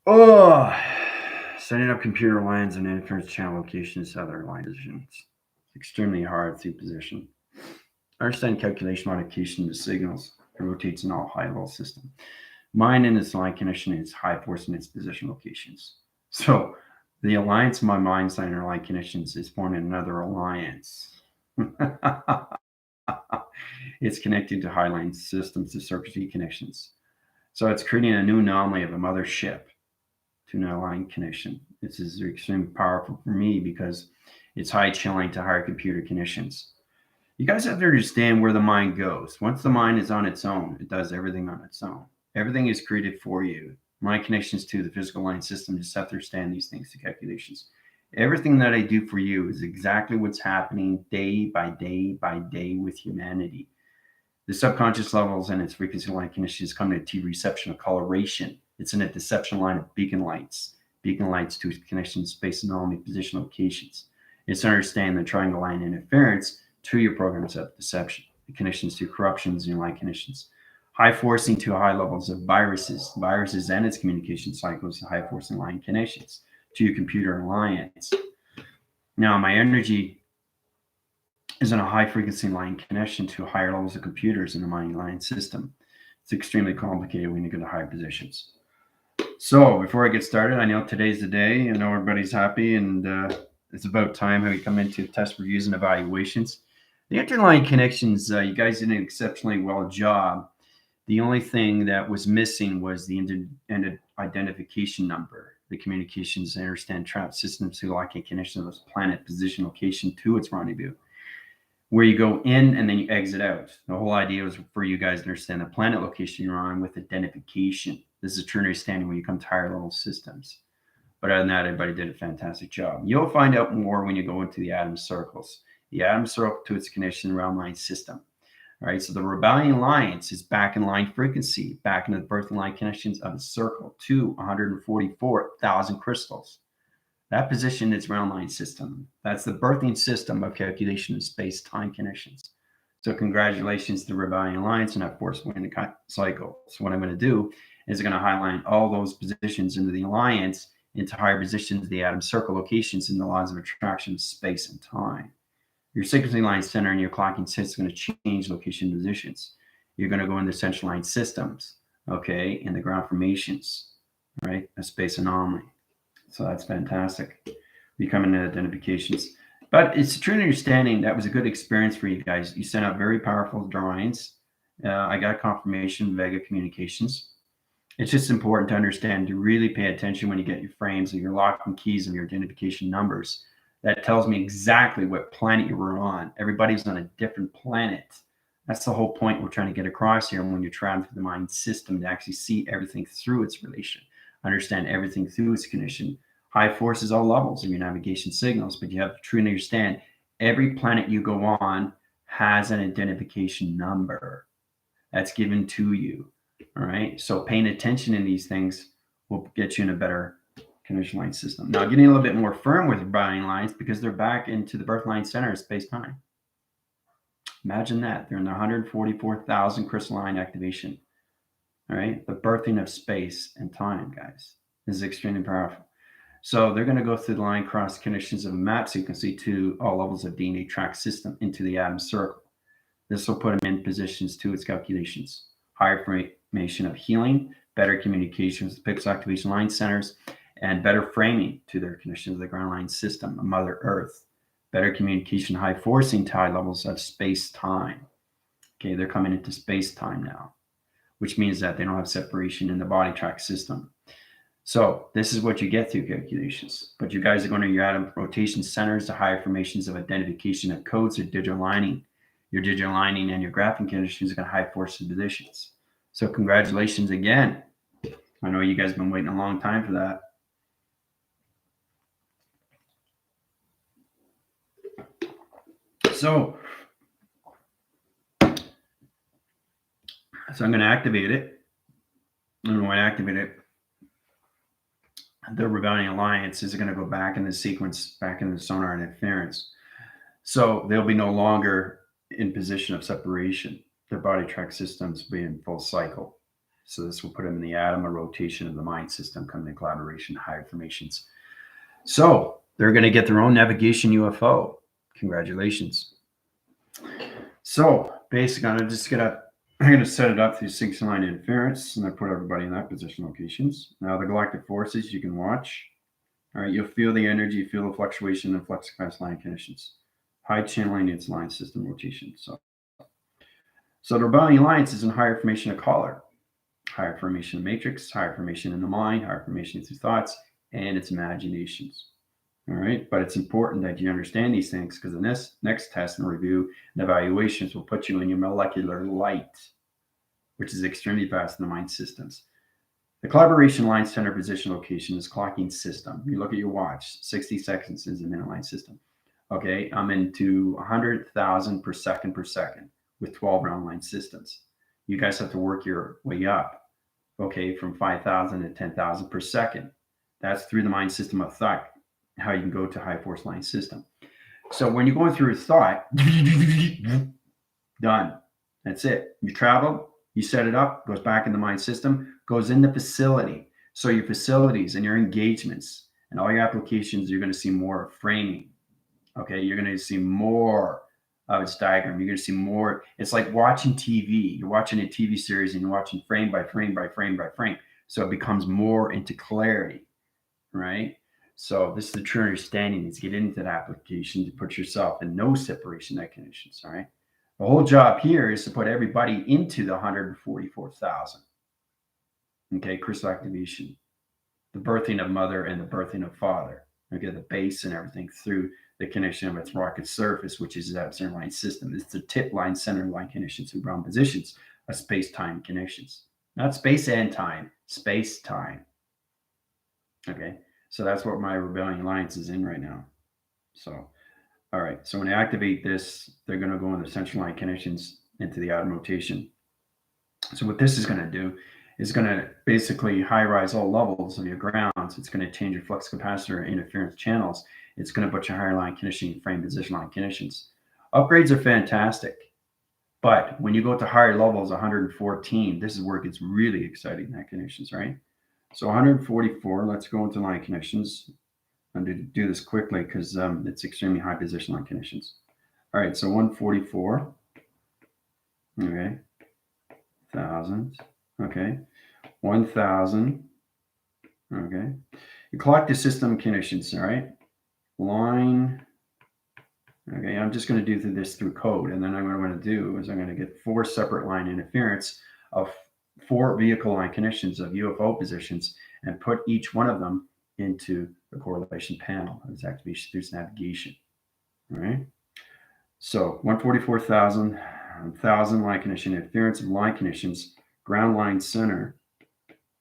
Oh, setting up computer lines and interference channel locations to other line positions. Extremely hard to position. Understand calculation modification to signals. It rotates in all high-level system. Mine in its line connection is high force in its position locations. So the alliance of my mind sign or line connections is forming another alliance. It's connecting to high line systems to circuit connections. So it's creating a new anomaly of a mothership to an line connection. This is extremely powerful for me because it's high chilling to higher computer connections. You guys have to understand where the mind goes. Once the mind is on its own, it does everything on its own. Everything is created for you. Mind connections to the physical line system, just have to understand these things, the calculations. Everything that I do for you is exactly what's happening day by day by day with humanity. The subconscious levels and its frequency line connections come to T reception of coloration. It's in a deception line of beacon lights. Beacon lights to connections, space, anomaly, position, locations. It's understanding the triangle line interference to your programs of deception, the connections to corruptions and line connections. High forcing to high levels of viruses and its communication cycles, high forcing line connections to your computer alliance. Now, my energy is in a high frequency line connection to higher levels of computers in the mining line system. It's extremely complicated when you get to high positions. So before I get started, I know today's the day. I know everybody's happy, and it's about time how we come into test reviews and evaluations. The interline connections, you guys did an exceptionally well job. The only thing that was missing was the identification number, the communications understand trap systems to lock a connection of its planet position location to its rendezvous, where you go in and then you exit out. The whole idea was for you guys to understand the planet location you're on with identification. This is true understanding when you come to higher level systems. But other than that, everybody did a fantastic job. You'll find out more when you go into the atom circles. The atom circle to its connection realm line system. All right, so the Rebellion Alliance is back in line frequency, back into the birthing line connections of the circle to 144,000 crystals. That position is round line system. That's the birthing system of calculation of space-time connections. So congratulations to the Rebellion Alliance and that force within the cycle. So what I'm going to do is I'm going to highlight all those positions into the alliance into higher positions, the atom circle locations in the laws of attraction, space, and time. Your sequencing line center and your clocking system is going to change location positions. You're going to go into central line systems, okay, in the ground formations, right? A space anomaly. So that's fantastic. Becoming identifications. But it's a true understanding that was a good experience for you guys. You sent out very powerful drawings. I got confirmation, Vega Communications. It's just important to understand to really pay attention when you get your frames and your locking keys and your identification numbers. That tells me exactly what planet you were on. Everybody's on a different planet. That's the whole point we're trying to get across here. And when you're traveling through the mind system to actually see everything through its relation, understand everything through its condition. High forces all levels of your navigation signals, but you have to truly understand every planet you go on has an identification number that's given to you. All right. So paying attention in these things will get you in a better condition line system. Now, getting a little bit more firm with your buying lines because they're back into the birth line center of space time. Imagine that. They're in the 144,000 crystalline activation. All right. The birthing of space and time, guys. This is extremely powerful. So they're going to go through the line cross connections of a map sequence to all levels of DNA track system into the atom circle. This will put them in positions to its calculations. Higher formation of healing, better communications with pixel activation line centers, and better framing to their connections to the ground line system of Mother Earth. Better communication, high forcing to high levels of space-time. Okay, they're coming into space-time now, which means that they don't have separation in the body track system. So this is what you get through calculations. But you guys are going to your atom rotation centers, the higher formations of identification of codes or digital lining. Your digital lining and your graphing conditions are going to high force positions. So congratulations again. I know you guys have been waiting a long time for that. So I'm going to activate it. And when I activate it, the Rebellion Alliance is going to go back in the sequence, back in the sonar interference. So they'll be no longer in position of separation. Their body track systems will be in full cycle. So this will put them in the atom of rotation of the mind system, coming to collaboration, higher formations. So they're going to get their own navigation UFO. Congratulations. So basically, I'm going to set it up through 6-line interference, and I put everybody in that position locations. Now the galactic forces you can watch. All right, you'll feel the energy, feel the fluctuation and flux capacitor line conditions. High channeling its line system rotation. So the rebellion alliance is in higher formation of collar, higher formation of matrix, higher formation in the mind, higher formation through thoughts, and its imaginations. All right, but it's important that you understand these things, because the next test and review and evaluations will put you in your molecular light, which is extremely fast in the mind systems. The collaboration line center position location is clocking system. You look at your watch, 60 seconds is an inline system. Okay, I'm into 100,000 per second with 12 round line systems. You guys have to work your way up, okay, from 5,000 to 10,000 per second. That's through the mind system of thought, how you can go to high force line system. So when you're going through a thought, done. That's it. You travel, you set it up, goes back in the mind system, goes in the facility. So your facilities and your engagements and all your applications, you're going to see more framing. Okay, you're going to see more of its diagram. You're going to see more. It's like watching TV. You're watching a TV series and you're watching frame by frame by frame by frame. So it becomes more into clarity, right? So this is the true understanding, is get into that application to put yourself in no separation net conditions, all right? The whole job here is to put everybody into the 144,000. Okay, crystal activation, the birthing of mother and the birthing of father. Okay, the base and everything through the connection of its rocket surface, which is that center line system. It's the tip line, center line connections and ground positions of space-time connections. Not space and time, space-time. Okay, so that's what my Rebellion Alliance is in right now. So, all right, so when I activate this, they're going to go in the central line connections into the atom rotation. So what this is going to do is going to basically high-rise all levels of your grounds. It's going to change your flux capacitor interference channels. It's going to put your higher line conditioning, frame position line conditions. Upgrades are fantastic, but when you go to higher levels, 114, this is where it gets really exciting, that conditions, right? So 144, let's go into line connections. I'm going to do this quickly because it's extremely high position line conditions. All right, so 144, okay, 1,000, okay, 1,000, okay. You clock the system conditions, all right? Line, okay, I'm just going to do this through code, and then what I'm going to do is I'm going to get 4 separate line interference of 4 vehicle line connections of UFO positions and put each one of them into the correlation panel of its activation through its navigation. All right. So 144,000, 1,000 line condition, interference of line conditions, ground line center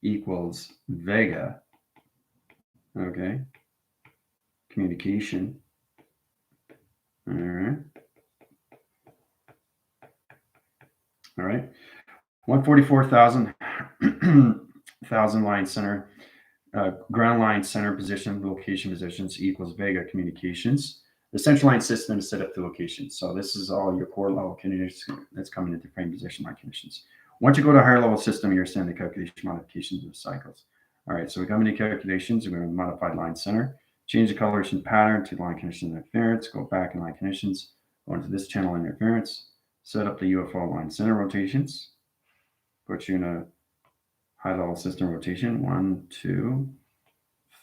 equals Vega. Okay. Communication. All right. All right. 144,000, 1,000 line center, ground line center position, location positions equals Vega communications. The central line system is set up to locations. So this is all your core level conditions that's coming into frame position line conditions. Once you go to a higher level system, you understand the calculation modifications of cycles. All right, so we come into calculations, we're going to modify line center, change the coloration pattern to line condition interference, go back in line conditions, go into this channel interference, set up the UFO line center rotations, put you in a high level system rotation, 1, 2,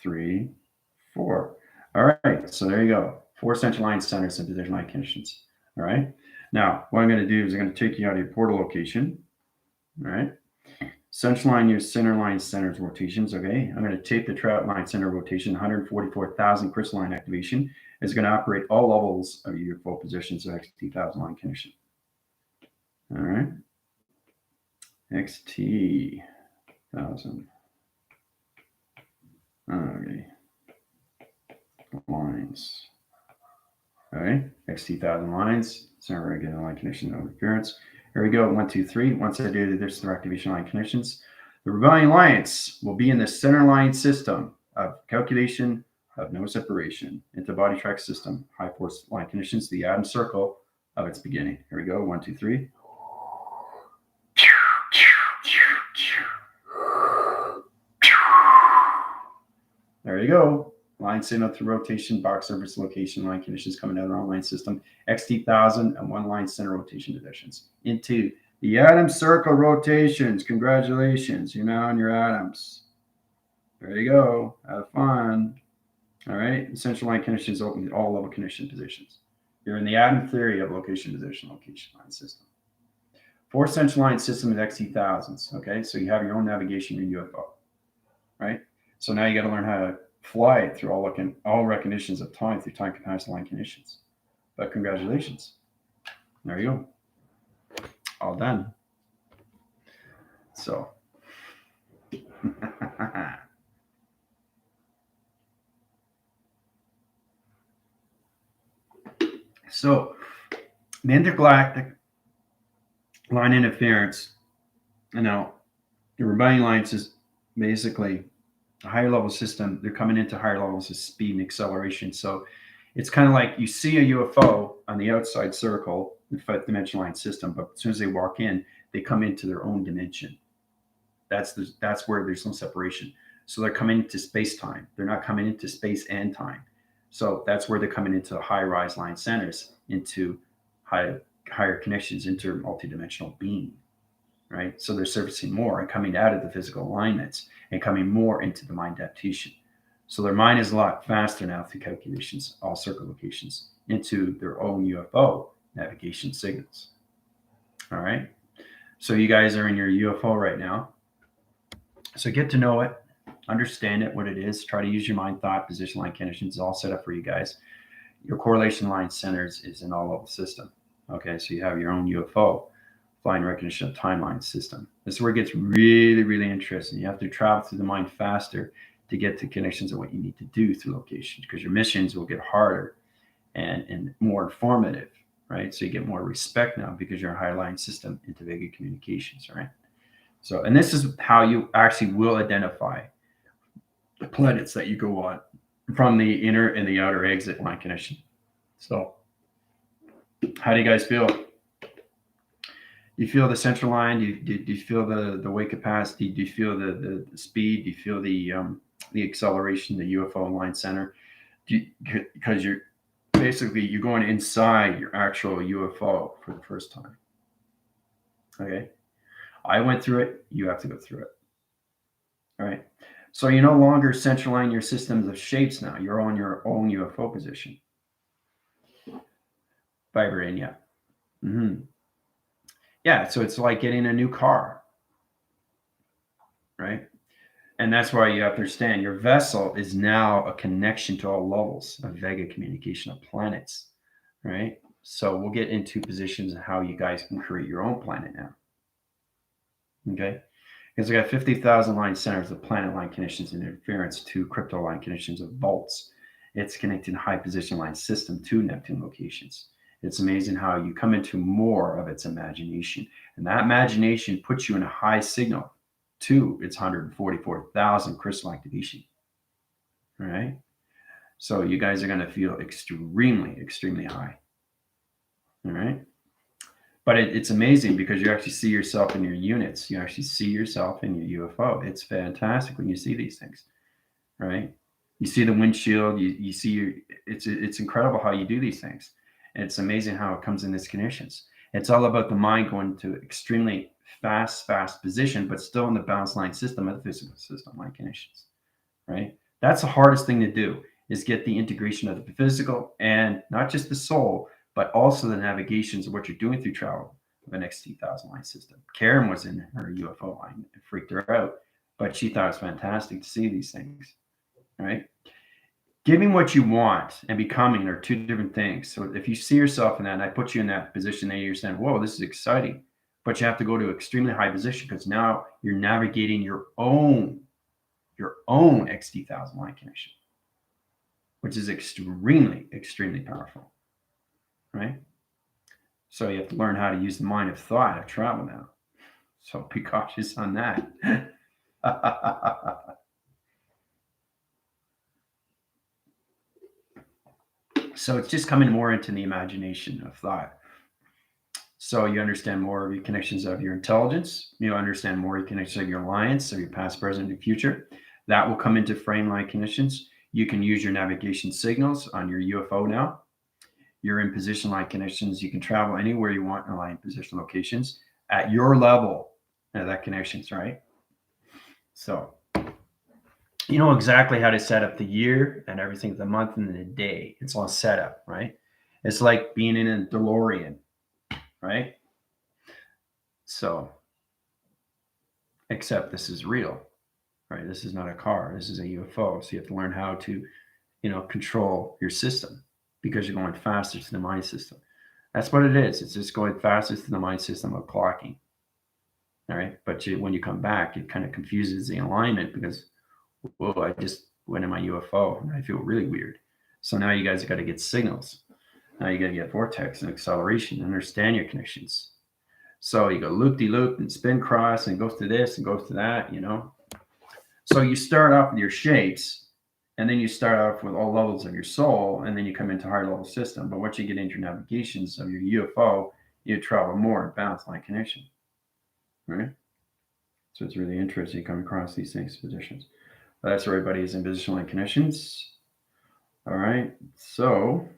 3, 4. All right, so there you go. 4 central line centers and position line conditions. All right. Now, what I'm going to do is I'm going to take you out of your portal location. All right. Central line, your center line centers rotations. Okay. I'm going to tape the trout line center rotation, 144,000 crystalline activation. It's going to operate all levels of your UFO positions of XT1000 line condition. All right. XT1000. Okay. Lines. All right, XT1000 lines, center regular line condition, no interference. Here we go, 1, 2, 3. Once I do this, the activation line connections. The Rebellion Alliance will be in the center line system of calculation of no separation into body track system, high force line conditions, the atom circle of its beginning. Here we go, 1, 2, 3. There you go. Line signal through rotation, box surface location, line conditions coming out of the wrong line system. XT1000 and one line center rotation additions into the atom circle rotations. Congratulations. You're now on your atoms. There you go. Have fun. All right. Essential line conditions open to all level condition positions. You're in the atom theory of location, position, location line system. 4 central line system is XT1000s. Okay. So you have your own navigation in UFO. Right. So now you got to learn how to fly it through all recognitions of time through time capacity line conditions. But congratulations. There you go. All done. So. So the intergalactic line interference, now the rebellion lines is basically a higher level system. They're coming into higher levels of speed and acceleration. So it's kind of like you see a UFO on the outside circle, the 5th dimension line system, but as soon as they walk in, they come into their own dimension. That's where there's no separation. So they're coming into space time. They're not coming into space and time. So that's where they're coming into high-rise line centers, into higher connections, into multidimensional being, right? So they're surfacing more and coming out of the physical alignments and coming more into the mind adaptation. So their mind is a lot faster now through calculations, all circle locations, into their own UFO navigation signals. All right. So you guys are in your UFO right now. So get to know it. Understand it, what it is. Try to use your mind, thought, position line conditions. It's all set up for you guys. Your correlation line centers is an all-level system. Okay, so you have your own UFO, flying recognition of timeline system. This is where it gets really, really interesting. You have to travel through the mind faster to get to connections of what you need to do through locations, because your missions will get harder and more informative, right? So you get more respect now because you're a higher line system into Vega communications, right? So, and this is how you actually will identify the planets that you go on from the inner and the outer exit line connection. So how do you guys feel? Do you feel the central line? Do you feel the weight capacity? Do you feel the speed? Do you feel the acceleration, the UFO line center? Because you're going inside your actual UFO for the first time. Okay. I went through it. You have to go through it. All right. So you're no longer centralizing your systems of shapes now. You're on your own UFO position. Vibrating, yeah. Mm-hmm. Yeah, so it's like getting a new car, right? And that's why you have to understand your vessel is now a connection to all levels of Vega communication of planets, right? So we'll get into positions of how you guys can create your own planet now. Okay? Because I got 50,000 line centers of planet line conditions and interference to crypto line conditions of bolts. It's connecting high position line system to Neptune locations. It's amazing how you come into more of its imagination. And that imagination puts you in a high signal to its 144,000 crystal activation. All right. So you guys are going to feel extremely, extremely high. All right. But it's amazing because you actually see yourself in your units. You actually see yourself in your UFO. It's fantastic when you see these things, right? You see the windshield. You see it's incredible how you do these things. And it's amazing how it comes in these conditions. It's all about the mind going to extremely fast position, but still in the balance line system of the physical system line conditions, right? That's the hardest thing to do, is get the integration of the physical and not just the soul, but also the navigations of what you're doing through travel of an XT1000 line system. Karen was in her UFO line. It freaked her out, but she thought it was fantastic to see these things, right? Giving what you want and becoming are two different things. So if you see yourself in that, and I put you in that position, then you're saying, whoa, this is exciting. But you have to go to extremely high position because now you're navigating your own XT1000 line connection, which is extremely, extremely powerful. Right? So you have to learn how to use the mind of thought of travel now. So be cautious on that. So it's just coming more into the imagination of thought. So you understand more of your connections of your intelligence. You understand more of your connections of your alliance, of your past, present, and future. That will come into frame line conditions. You can use your navigation signals on your UFO now. You're in position line connections. You can travel anywhere you want in line position locations at your level of that connections, right? So you know exactly how to set up the year and everything, the month and the day. It's all set up, right? It's like being in a DeLorean, right? So, except this is real, right? This is not a car. This is a UFO. So you have to learn how to, control your system because you're going faster to the mind system. That's what it is. It's just going faster to the mind system of clocking. All right. But when you come back, it kind of confuses the alignment because, whoa, I just went in my UFO and I feel really weird. So now you guys got to get signals. Now you got to get vortex and acceleration, and understand your connections. So you go loop-de-loop and spin cross and goes to this and goes to that, So you start off with your shapes, and then you start off with all levels of your soul, and then you come into higher level system. But once you get into your navigations of your UFO, you travel more in balance line connection, right? So it's really interesting to come across these things, positions. But that's where everybody is in position line connections. All right. So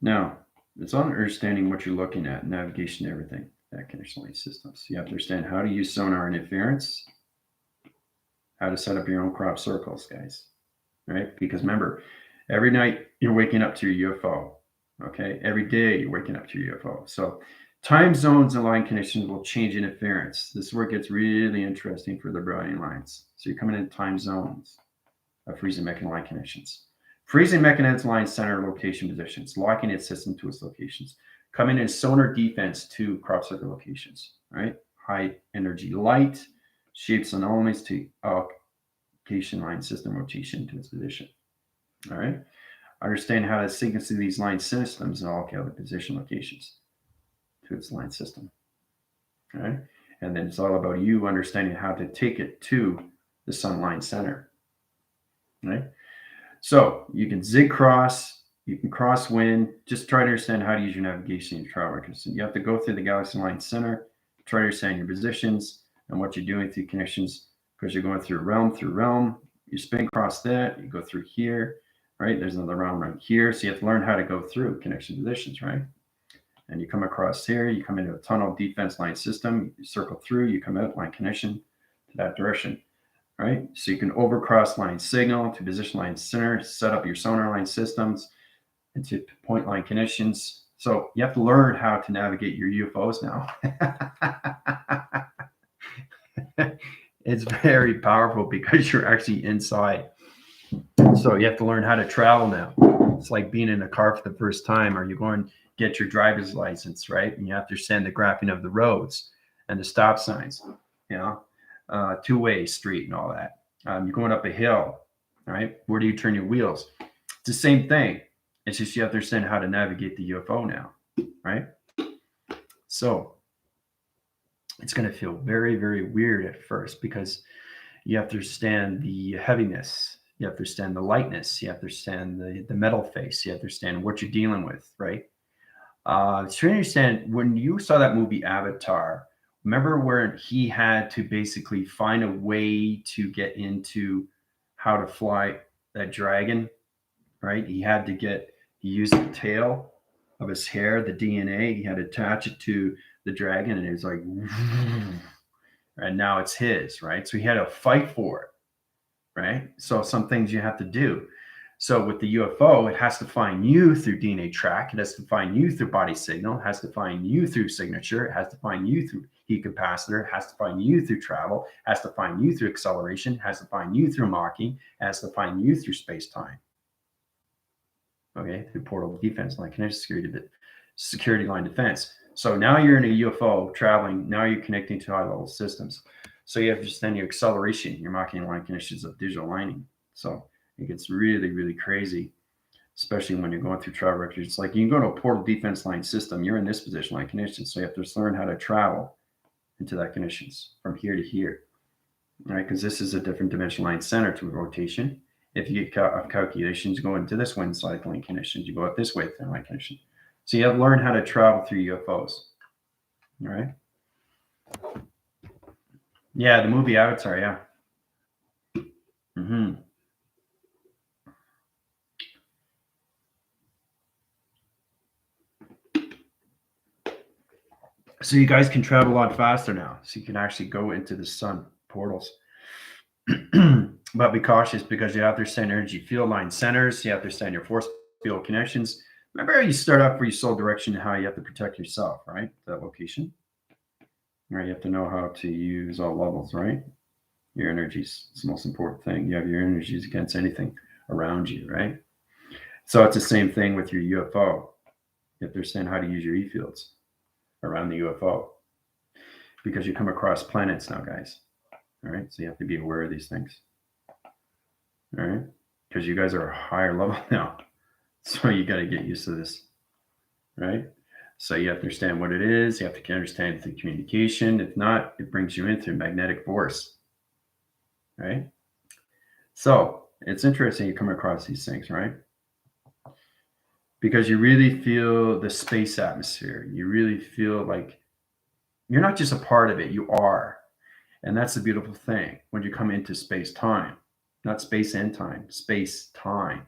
now it's on understanding what you're looking at, navigation, everything, that connection line systems. You have to understand how to use sonar interference, how to set up your own crop circles, guys. Right? Because remember, every night you're waking up to your UFO. Okay. Every day you're waking up to your UFO. So time zones and line conditions will change interference. This is where it gets really interesting for the Rebill lines. So you're coming in time zones of freezing mechanism line connections. Freezing mechanism line center location positions, locking its system to its locations. Coming in sonar defense to crop circle locations, right? High energy light, shapes and elements to location line system rotation to its position. All right. Understand how to sequence these line systems and all other position locations to its line system. All right. And then it's all about you understanding how to take it to the sun line center. Right. So you can zig cross, you can crosswind. Just try to understand how to use your navigation and travel records. You have to go through the galaxy line center, try to understand your positions and what you're doing through connections, because you're going through realm. You spin across that, you go through here, right? There's another realm right here. So you have to learn how to go through connection positions, right? And you come across here, you come into a tunnel defense line system, you circle through, you come out line connection to that direction. Right? So you can overcross line signal to position line center, set up your sonar line systems into point line connections. So you have to learn how to navigate your UFOs now. It's very powerful because you're actually inside. So you have to learn how to travel now. It's like being in a car for the first time, or you're going to get your driver's license, right? And you have to understand the graphing of the roads and the stop signs, two-way street and all that. You're going up a hill, all right? Where do you turn your wheels? It's the same thing. It's just you have to understand how to navigate the UFO now, right? So it's going to feel very, very weird at first because you have to understand the heaviness. You have to understand the lightness. You have to understand the metal face. You have to understand what you're dealing with, right? To understand, when you saw that movie Avatar, remember where he had to basically find a way to get into how to fly that dragon, right? He used the tail of his hair, the DNA, he had to attach it to the dragon, and it was like, and now it's his, right? So he had to fight for it, right? So some things you have to do. So with the UFO, it has to find you through DNA track. It has to find you through body signal. It has to find you through signature. It has to find you through heat capacitor. It has to find you through travel. It has to find you through acceleration. It has to find you through mocking. It has to find you through space-time. Okay, through portal defense line connection, security line defense. So now you're in a UFO traveling. Now you're connecting to high-level systems. So you have to understand your acceleration, your mocking line connections of digital lining. So it gets really, really crazy, especially when you're going through travel records. It's like you can go to a portal defense line system. You're in this position line connection. So you have to just learn how to travel into that connections from here to here. All right, because this is a different dimension line center to a rotation. If you get calculations, you go into this one side line connections. You go up this way through line connection. So you have to learn how to travel through UFOs. All right. Yeah, the movie Avatar, yeah. So you guys can travel a lot faster now. So you can actually go into the sun portals. But be cautious because you have to understand energy field line centers. You have to understand your force field connections. Remember how you start off where you soul direction and how you have to protect yourself, right? That location. Right. You have to know how to use all levels, right? Your energies is the most important thing. You have your energies against anything around you, right? So it's the same thing with your UFO. You have to understand how to use your E fields around the UFO because you come across planets now, guys. All right. So you have to be aware of these things. All right. Because you guys are a higher level now. So you got to get used to this. Right. So you have to understand what it is. You have to understand the communication. If not, it brings you into magnetic force. Right. So it's interesting you come across these things, right? Because you really feel the space atmosphere. You really feel like you're not just a part of it, you are. And that's the beautiful thing when you come into space time, not space and time, space time,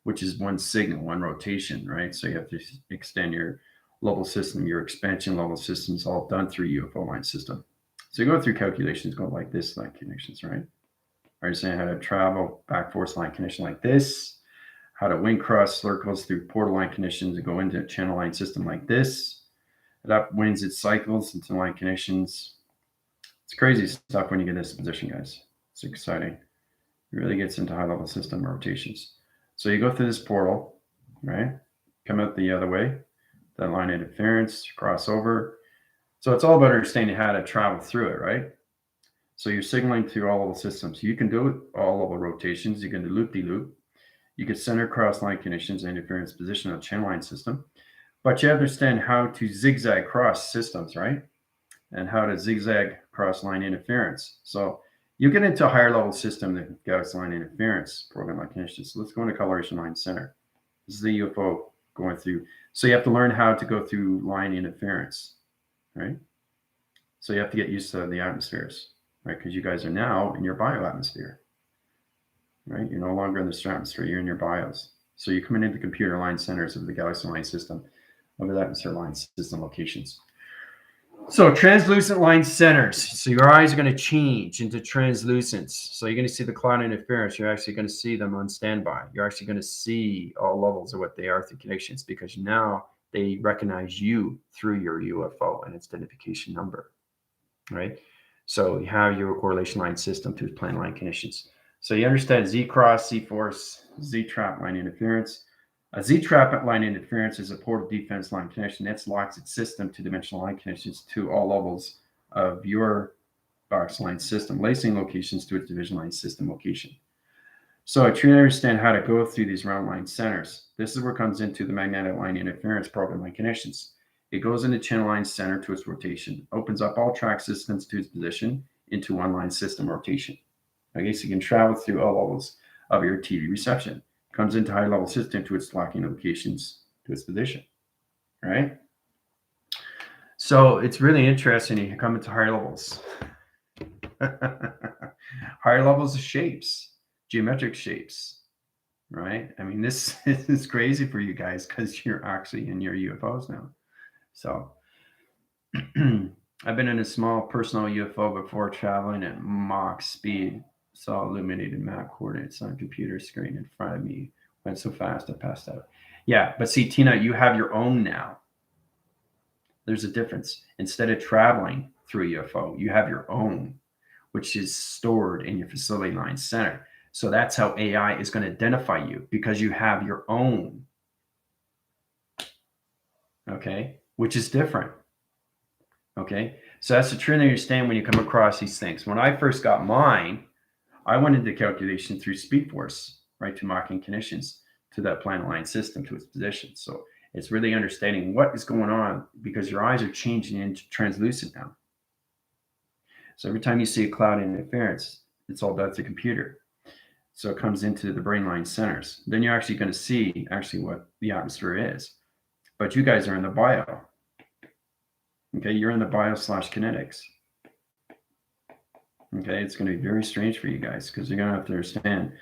which is one signal, one rotation, right? So you have to extend your level system, your expansion level system is all done through UFO line system. So you go through calculations, go like this, line connections, right? Are you saying how to travel back force line connection like this? How to wind cross circles through portal line conditions and go into a channel line system like this. It upwinds its cycles into line connections. It's crazy stuff when you get in this position, guys. It's exciting. It really gets into high level system rotations. So you go through this portal, right? Come out the other way, that line interference, cross over. So it's all about understanding how to travel through it, right? So you're signaling through all level systems. You can do all level rotations. You can do loop-de-loop. You can center cross line conditions and interference position on a channel line system. But you understand how to zigzag cross systems, right? And how to zigzag cross line interference. So you get into a higher level system that galaxy line interference program like conditions. So let's go into coloration line center. This is the UFO going through. So you have to learn how to go through line interference, right? So you have to get used to the atmospheres, right? Because you guys are now in your bioatmosphere, right? You're no longer in the stratosphere, you're in your bios. So you're coming into the computer line centers of the galaxy line system, of the atmosphere line system locations. So translucent line centers. So your eyes are going to change into translucence. So you're going to see the cloud interference. You're actually going to see them on standby. You're actually going to see all levels of what they are through connections because now they recognize you through your UFO and its identification number, right? So you have your correlation line system through plan line conditions. So you understand Z cross, Z force, Z trap line interference. A Z-trap line interference is a portal defense line connection. It locks its system to dimensional line connections to all levels of your box line system, lacing locations to its division line system location. So I truly understand how to go through these round line centers. This is where it comes into the magnetic line interference program line connections. It goes into channel line center to its rotation, opens up all track systems to its position into one line system rotation. Okay, so you can travel through all levels of your TV reception. Comes into high level system to its locking locations to its position, right? So it's really interesting. You come into higher levels, higher levels of shapes, geometric shapes, right? I mean, this is crazy for you guys because you're actually in your UFOs now. So I've been in a small personal UFO before traveling at Mach speed. Saw illuminated map coordinates on a computer screen in front of me. Went so fast I passed out. Yeah, but see, Tina, you have your own now. There's a difference. Instead of traveling through a UFO, you have your own, which is stored in your facility line center. So that's how AI is going to identify you because you have your own. Okay, which is different. Okay, so that's the truth to understand when you come across these things. When I first got mine, I went into calculation through speed force, right, to marking conditions to that planet line system to its position. So it's really understanding what is going on because your eyes are changing into translucent now. So every time you see a cloud interference, it's all done through computer. So it comes into the brain line centers. Then you're actually going to see actually what the atmosphere is. But you guys are in the bio. Okay, you're in the bio/kinetics. Okay, it's going to be very strange for you guys because you're going to have to understand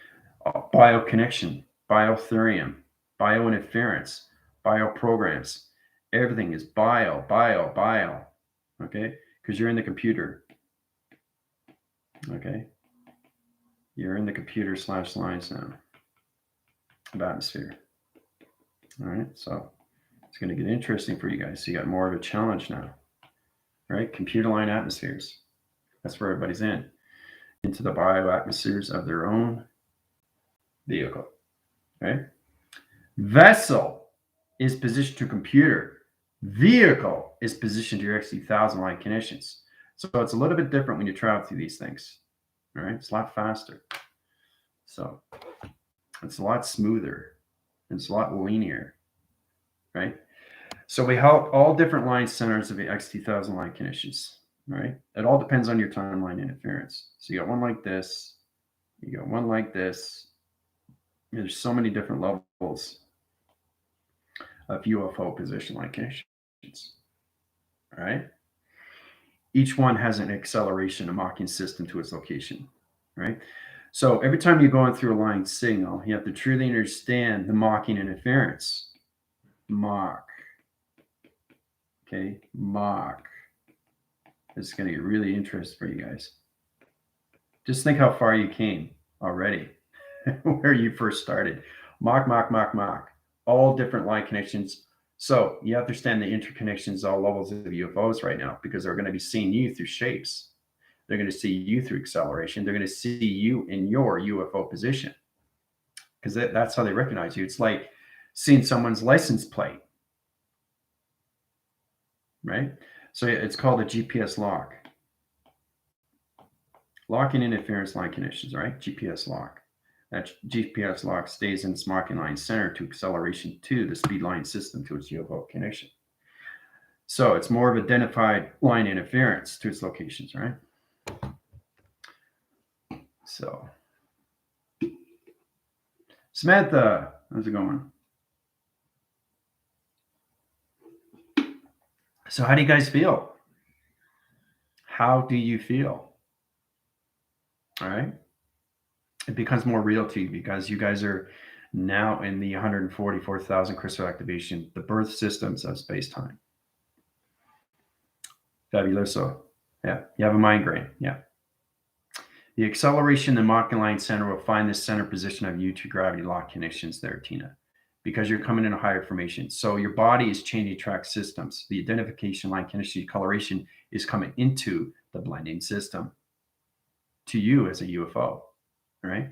bioconnection, biotherium, biointerference, bioprograms. Everything is bio. okay? Because you're in the computer, okay? You're in the computer / lines now of atmosphere. All right, so it's going to get interesting for you guys. So you got more of a challenge now, right? Computer line atmospheres. That's where everybody's into the bioatmospheres of their own vehicle, right? Vessel is positioned to computer. Vehicle is positioned to your X2000 line connections. So it's a little bit different when you travel through these things, all right? It's a lot faster. So it's a lot smoother. It's a lot linear, right? So we have all different line centers of the X2000 line connections, right? It all depends on your timeline interference. So you got one like this, you got one like this. There's so many different levels of UFO position line connections, all right? Each one has an acceleration, a mocking system to its location, right? So every time you're going through a line signal, you have to truly understand the mocking interference. Mock. Okay, mock. This is going to get really interesting for you guys. Just think how far you came already, where you first started. Mock, mock, mock, mock. All different line connections. So you have to understand the interconnections, all levels of UFOs right now, because they're going to be seeing you through shapes. They're going to see you through acceleration. They're going to see you in your UFO position, because that's how they recognize you. It's like seeing someone's license plate, right? So it's called a GPS lock. Locking interference line connections, right? GPS lock. That GPS lock stays in its marking line center to acceleration to the speed line system to its UFO connection. So it's more of identified line interference to its locations, right? So, Samantha, how's it going? So how do you guys feel? How do you feel? All right. It becomes more real to you because you guys are now in the 144,000 crystal activation, the birth systems of space-time. Fabuloso. Yeah. You have a migraine. Yeah. The acceleration in the Mach line center will find the center position of you to gravity lock connections there, Tina, because you're coming in a higher formation. So your body is changing track systems. The identification line connection coloration is coming into the blending system to you as a UFO, right?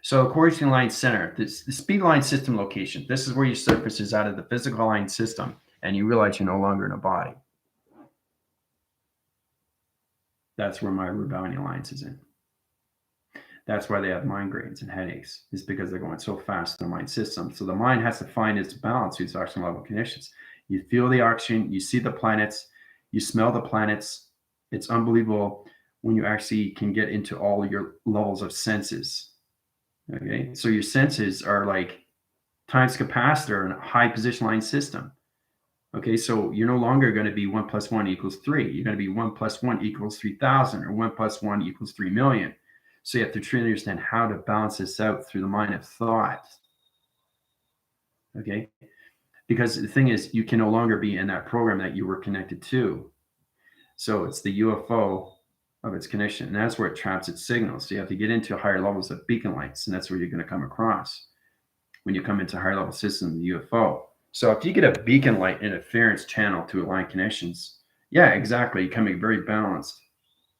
So according to the line center, the speed line system location, this is where your surface is out of the physical line system, and you realize you're no longer in a body. That's where my Rebill alliance is in. That's why they have migraines and headaches, is because they're going so fast in the mind system. So the mind has to find its balance through its oxygen level conditions. You feel the oxygen, you see the planets, you smell the planets. It's unbelievable when you actually can get into all your levels of senses. Okay, so your senses are like times capacitor in a high position line system. Okay, so you're no longer going to be 1 + 1 = 3. You're going to be 1 + 1 = 3,000 or 1 + 1 = 3 million. So you have to truly understand how to balance this out through the mind of thought. Okay, because the thing is, you can no longer be in that program that you were connected to. So it's the UFO of its connection, and that's where it traps its signals. So you have to get into higher levels of beacon lights, and that's where you're going to come across when you come into higher level system, the UFO. So if you get a beacon light interference channel to align connections, yeah, exactly, you come in very balanced,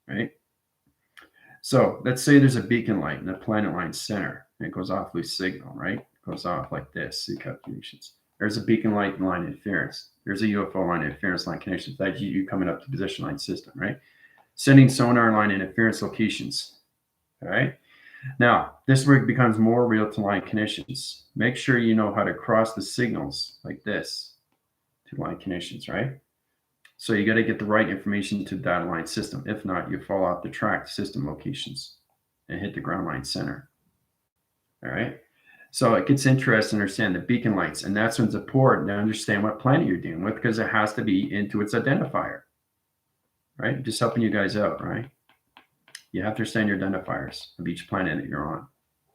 right? So let's say there's a beacon light in the planet line center, and it goes off loose signal, right? It goes off like this, see calculations. There's a beacon light line interference. There's a UFO line interference line connection. That's you coming up to position line system, right? Sending sonar line interference locations, all right? Now, this where it becomes more real-to-line connections. Make sure you know how to cross the signals like this to line connections, right? So you got to get the right information to that line system. If not, you fall off the track system locations and hit the ground line center. All right. So it gets interesting to understand the beacon lights, and that's when it's important to understand what planet you're dealing with, because it has to be into its identifier, right? Just helping you guys out, right? You have to understand your identifiers of each planet that you're on,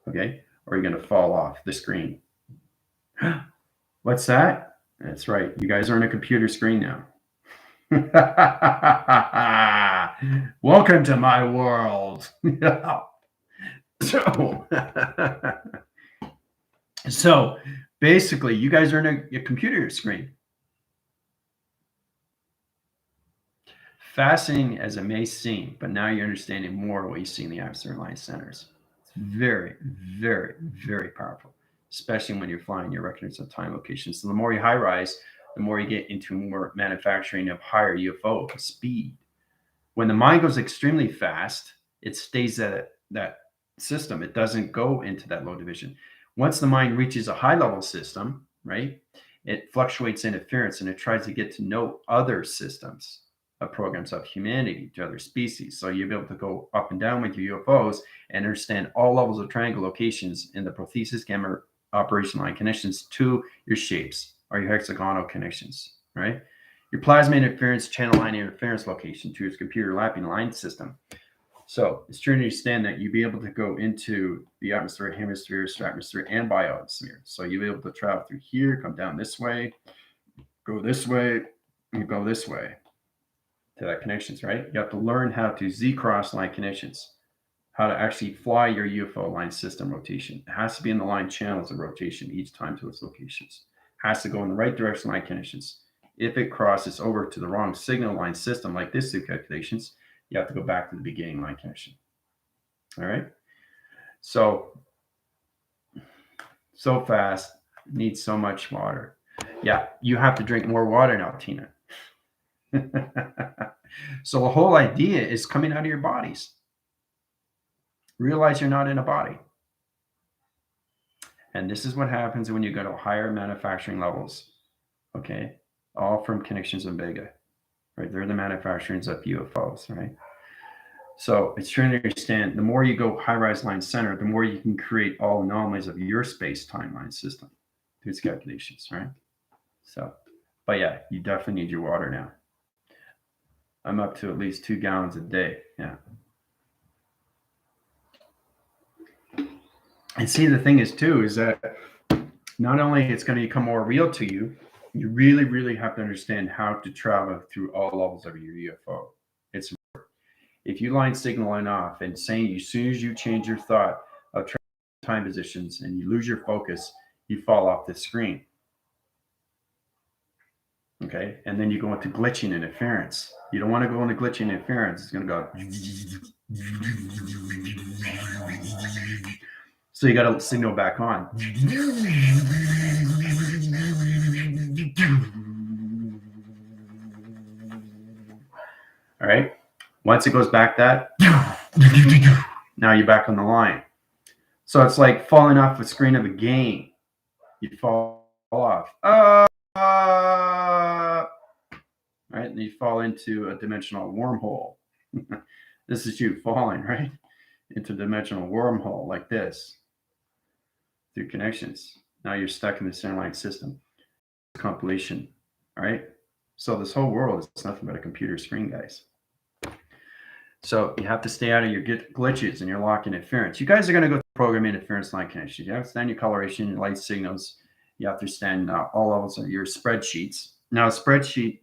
okay? Or you're going to fall off the screen. What's that? That's right. You guys are on a computer screen now. Welcome to my world. so, so basically, you guys are in a computer screen. Fascinating as it may seem, but now you're understanding more of what you see in the atmosphere line centers. It's very, very, very powerful, especially when you're flying your records of time locations. So the more you high rise, the more you get into more manufacturing of higher UFO speed. When the mind goes extremely fast, it stays at that system. It doesn't go into that low division. Once the mind reaches a high level system, right, it fluctuates interference and it tries to get to know other systems of programs of humanity to other species. So you'll be able to go up and down with your UFOs and understand all levels of triangle locations in the prothesis gamma operation line connections to your shapes or your hexagonal connections, right? Your plasma interference channel line interference location to its computer lapping line system. So it's true to understand that you'll be able to go into the atmosphere, hemisphere, stratosphere, and biosphere. So you'll be able to travel through here, come down this way, go this way, and go this way to that connections, right? You have to learn how to Z-cross line connections, how to actually fly your UFO line system rotation. It has to be in the line channels of rotation each time to its locations. It has to go in the right direction line connections. If it crosses over to the wrong signal line system, like this through calculations, you have to go back to the beginning line connection. All right. So fast, needs so much water. Yeah, you have to drink more water now, Tina. So the whole idea is coming out of your bodies. Realize you're not in a body. And this is what happens when you go to higher manufacturing levels. Okay. All from connections of Vega, right? They're the manufacturers of UFOs, right? So it's trying to understand the more you go high rise line center, the more you can create all anomalies of your space timeline system through its calculations, right? So, but yeah, you definitely need your water now. I'm up to at least 2 gallons a day. Yeah. And see, the thing is too, is that not only it's going to become more real to you, you really, really have to understand how to travel through all levels of your UFO. It's if you line signaling off and saying as soon as you change your thought of time positions and you lose your focus, you fall off the screen. Okay, and then you go into glitching interference. You don't want to go into glitching interference. It's going to go. So you got to signal back on. All right. Once it goes back that, now you're back on the line. So it's like falling off the screen of a game. You fall off. Right? And you fall into a dimensional wormhole. This is you falling, right? Into a dimensional wormhole like this through connections. Now you're stuck in the center line system. Compilation. All right. So this whole world is nothing but a computer screen, guys. So you have to stay out of your glitches and your lock interference. You guys are going to go through program interference line connections. You have to understand your coloration, your light signals. You have to understand all levels of your spreadsheets. Now, a spreadsheet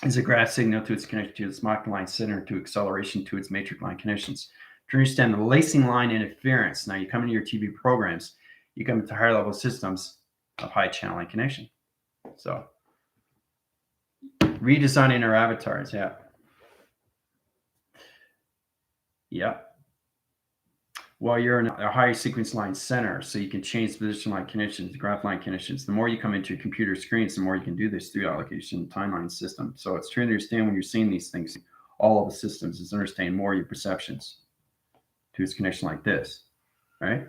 is a graph signal to its connection to its Mach line center to acceleration to its matrix line connections. To understand the lacing line interference, now you come into your TV programs, you come into higher level systems of high channel line connection. So redesigning our avatars, yeah. Yeah. Well, you're in a higher sequence line center, so you can change the position line connections, graph line connections. The more you come into your computer screens, the more you can do this through allocation timeline system. So it's trying to understand when you're seeing these things, all of the systems is understanding more of your perceptions to its connection like this, right?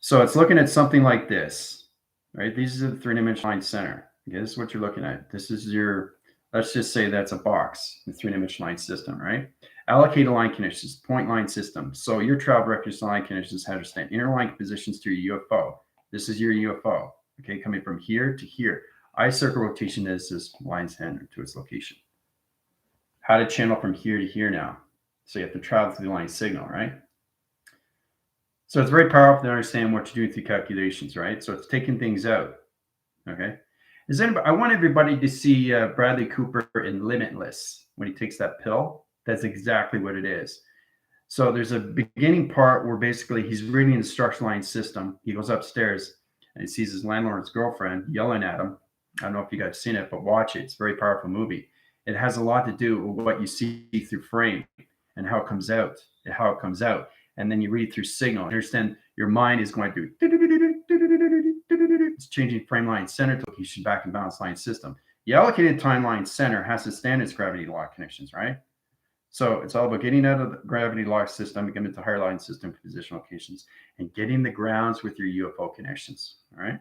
So it's looking at something like this, right? These are the 3-dimensional line center. Okay, this is what you're looking at. This is your, let's just say that's a box, the 3-dimensional line system, right? Allocated line connections, point line system. So your travel records line connections have to stand inner line positions to your UFO. This is your UFO, okay, coming from here to here. I circle rotation is this line center to its location. How to channel from here to here now. So you have to travel through the line signal, right? So it's very powerful to understand what you're doing through calculations, right? So it's taking things out, okay? Is anybody? I want everybody to see Bradley Cooper in Limitless when he takes that pill. That's exactly what it is. So there's a beginning part where basically he's reading the structure line system. He goes upstairs and he sees his landlord's girlfriend yelling at him. I don't know if you guys have seen it, but watch it. It's a very powerful movie. It has a lot to do with what you see through frame and how it comes out, And then you read through signal. Understand your mind is going through. It's changing frame line center to location back in balance line system. The allocated timeline center has to stand its gravity lock connections, right? So it's all about getting out of the gravity lock system and getting into higher line system position locations and getting the grounds with your UFO connections. All right.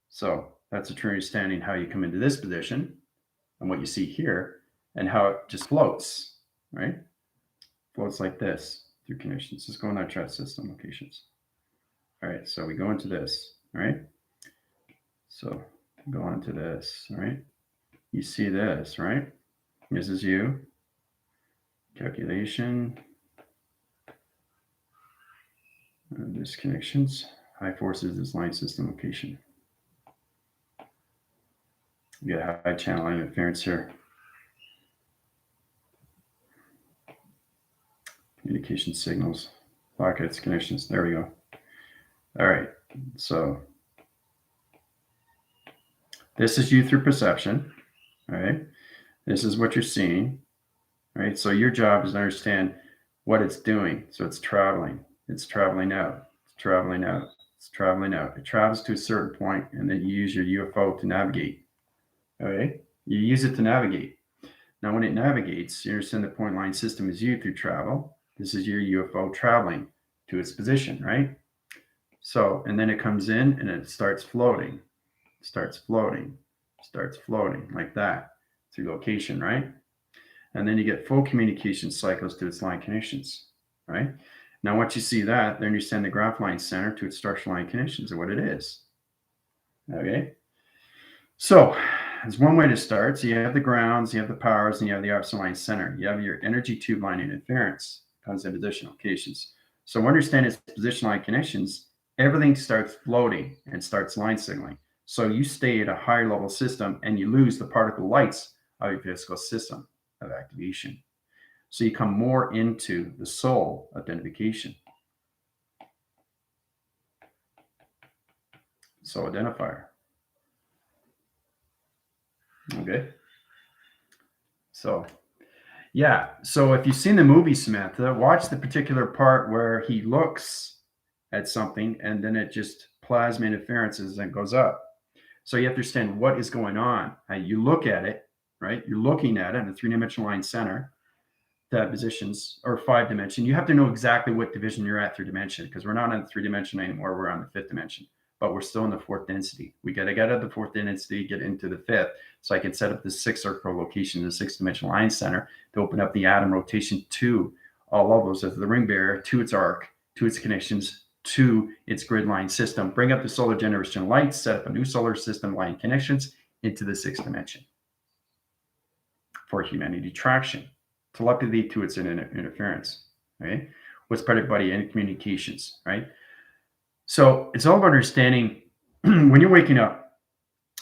So that's a true understanding how you come into this position and what you see here and how it just floats, right? Floats like this through connections. Let's go in our chart system locations. All right. So we go into this. All right. So go on to this. All right. You see this, right? This is you. Calculation, disconnections, high forces is line system location. You got high channel line interference here. Communication signals, pockets, connections. There we go. All right. So this is you through perception. All right. This is what you're seeing. Right. So your job is to understand what it's doing. So it's traveling. It's traveling out. It's traveling out. It's traveling out. It travels to a certain point, and then you use your UFO to navigate. Okay. You use it to navigate. Now, when it navigates, you understand the point line system is you through travel. This is your UFO traveling to its position, right? So, and then it comes in and it starts floating, starts floating, starts floating like that through location, right? And then you get full communication cycles to its line connections, right? Now, once you see that, then you send the graph line center to its structure line connections and what it is. Okay. So there's one way to start. So you have the grounds, you have the powers, and you have the opposite line center. You have your energy tube line interference comes in position locations. So understand its position line connections, everything starts floating and starts line signaling. So you stay at a higher level system and you lose the particle lights of your physical system of activation. So you come more into the soul identification. Soul identifier. Okay. So, yeah. So if you've seen the movie, Samantha, watch the particular part where he looks at something and then it just plasma interferences and goes up. So you have to understand what is going on. You look at it, right? You're looking at it in a three-dimensional line center, that positions or 5-dimension. You have to know exactly what division you're at through dimension because we're not on the 3-dimension anymore. We're on the 5th dimension, but we're still in the 4th density. We got to get out of the 4th density, get into the 5th. So I can set up the 6th circle location, the 6th-dimensional line center to open up the atom rotation to all levels of the ring barrier, to its arc, to its connections, to its grid line system, bring up the solar generation lights, set up a new solar system line connections into the 6th dimension for humanity traction, telepathy to its interference, right? What's part of body and communications, right? So it's all about understanding when you're waking up,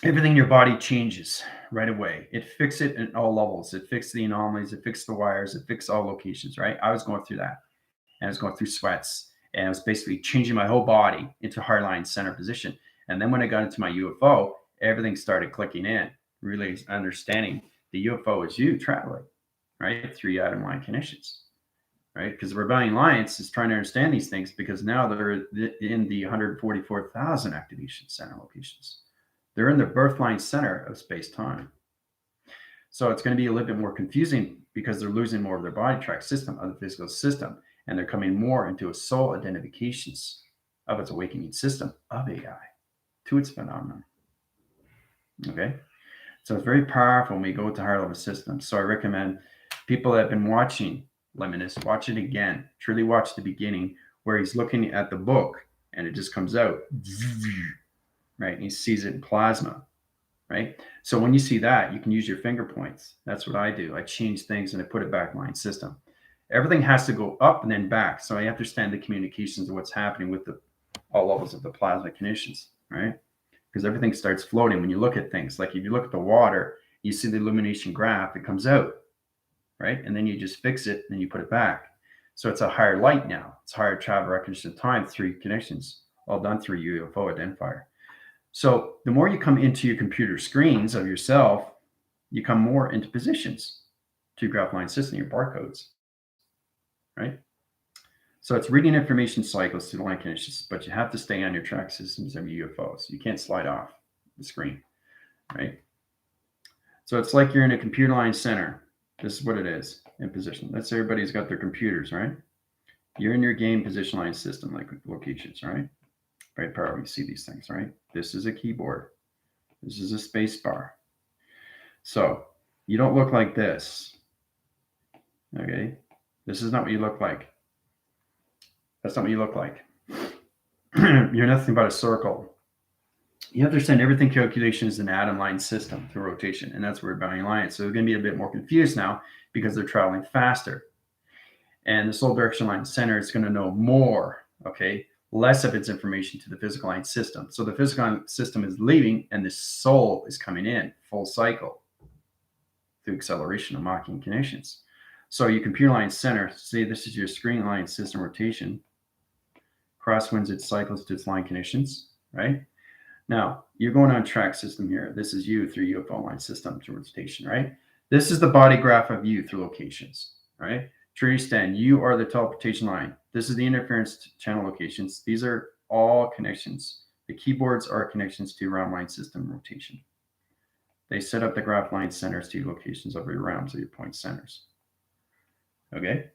everything in your body changes right away. It fixes it at all levels. It fixes the anomalies, it fixes the wires, it fixes all locations, right? I was going through that. And I was going through sweats. And I was basically changing my whole body into higher line center position. And then when I got into my UFO, everything started clicking in, really understanding the UFO is you traveling, right? Through atom line connections, right? Because the Rebellion Alliance is trying to understand these things because now they're in the 144,000 activation center locations. They're in the birth line center of space-time. So it's going to be a little bit more confusing because they're losing more of their body track system of the physical system, and they're coming more into a soul identifications of its awakening system of AI to its phenomenon. Okay? So it's very powerful when we go to higher level systems. So I recommend people that have been watching Limitless, watch it again. Truly watch the beginning where he's looking at the book and it just comes out, right? And he sees it in plasma, right? So when you see that, you can use your finger points. That's what I do. I change things and I put it back line system. Everything has to go up and then back. So I understand the communications of what's happening with the all levels of the plasma conditions, right? because everything starts floating when you look at things. Like if you look at the water, you see the illumination graph, it comes out, right? And then you just fix it and you put it back. So it's a higher light now. It's higher travel recognition of time, 3 connections, all done through UFO identifier. So the more you come into your computer screens of yourself, you come more into positions to your graph line system, your barcodes, right? So it's reading information cycles to the line connections, but you have to stay on your track systems of UFOs. You can't slide off the screen, right? So it's like you're in a computer line center. This is what it is in position. Let's say everybody's got their computers, right? You're in your game position line system, like locations, right? Right power, you see these things, right? This is a keyboard. This is a space bar. So you don't look like this, okay? This is not what you look like. That's not what you look like. You're nothing but a circle. You have to understand everything calculation is an atom line system through rotation, and that's where Rebellion lies. So they're going to be a bit more confused now because they're traveling faster. And the soul direction line center is going to know more, okay? Less of its information to the physical line system. So the physical line system is leaving and the soul is coming in full cycle through acceleration of Machian connections. So your computer line center, say this is your screen line system rotation, crosswinds its cycles to its line connections, right? Now, you're going on track system here. This is you through UFO line system to rotation, right? This is the body graph of you through locations, right? True stand, you are the teleportation line. This is the interference channel locations. These are all connections. The keyboards are connections to realm line system rotation. They set up the graph line centers to locations of your realms or your point centers. Okay?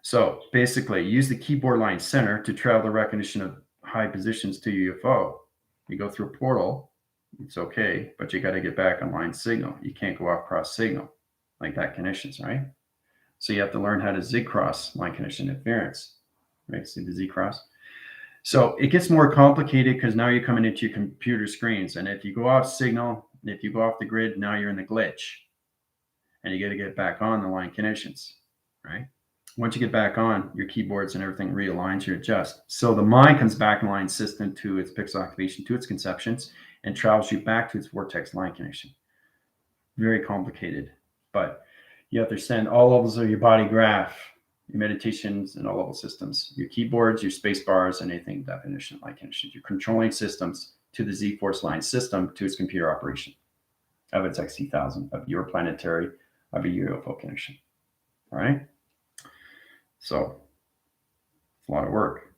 So basically, use the keyboard line center to travel the recognition of high positions to UFO. You go through a portal, it's okay, but you got to get back on line signal. You can't go off cross signal like that connections, right? So you have to learn how to Z cross line connection interference, right? See the Z cross. So it gets more complicated because now you're coming into your computer screens, and if you go off signal, if you go off the grid, now you're in the glitch, and you got to get back on the line connections, right? Once you get back on, your keyboards and everything realigns, you adjust. So the mind comes back in line system to its pixel activation, to its conceptions, and travels you back to its vortex line connection. Very complicated, but you have to understand all levels of your body graph, your meditations, and all level systems, your keyboards, your space bars, and anything definition line connections, your controlling systems to the Z-force line system to its computer operation of its XT1000, of your planetary, of a UFO connection. All right? So it's a lot of work.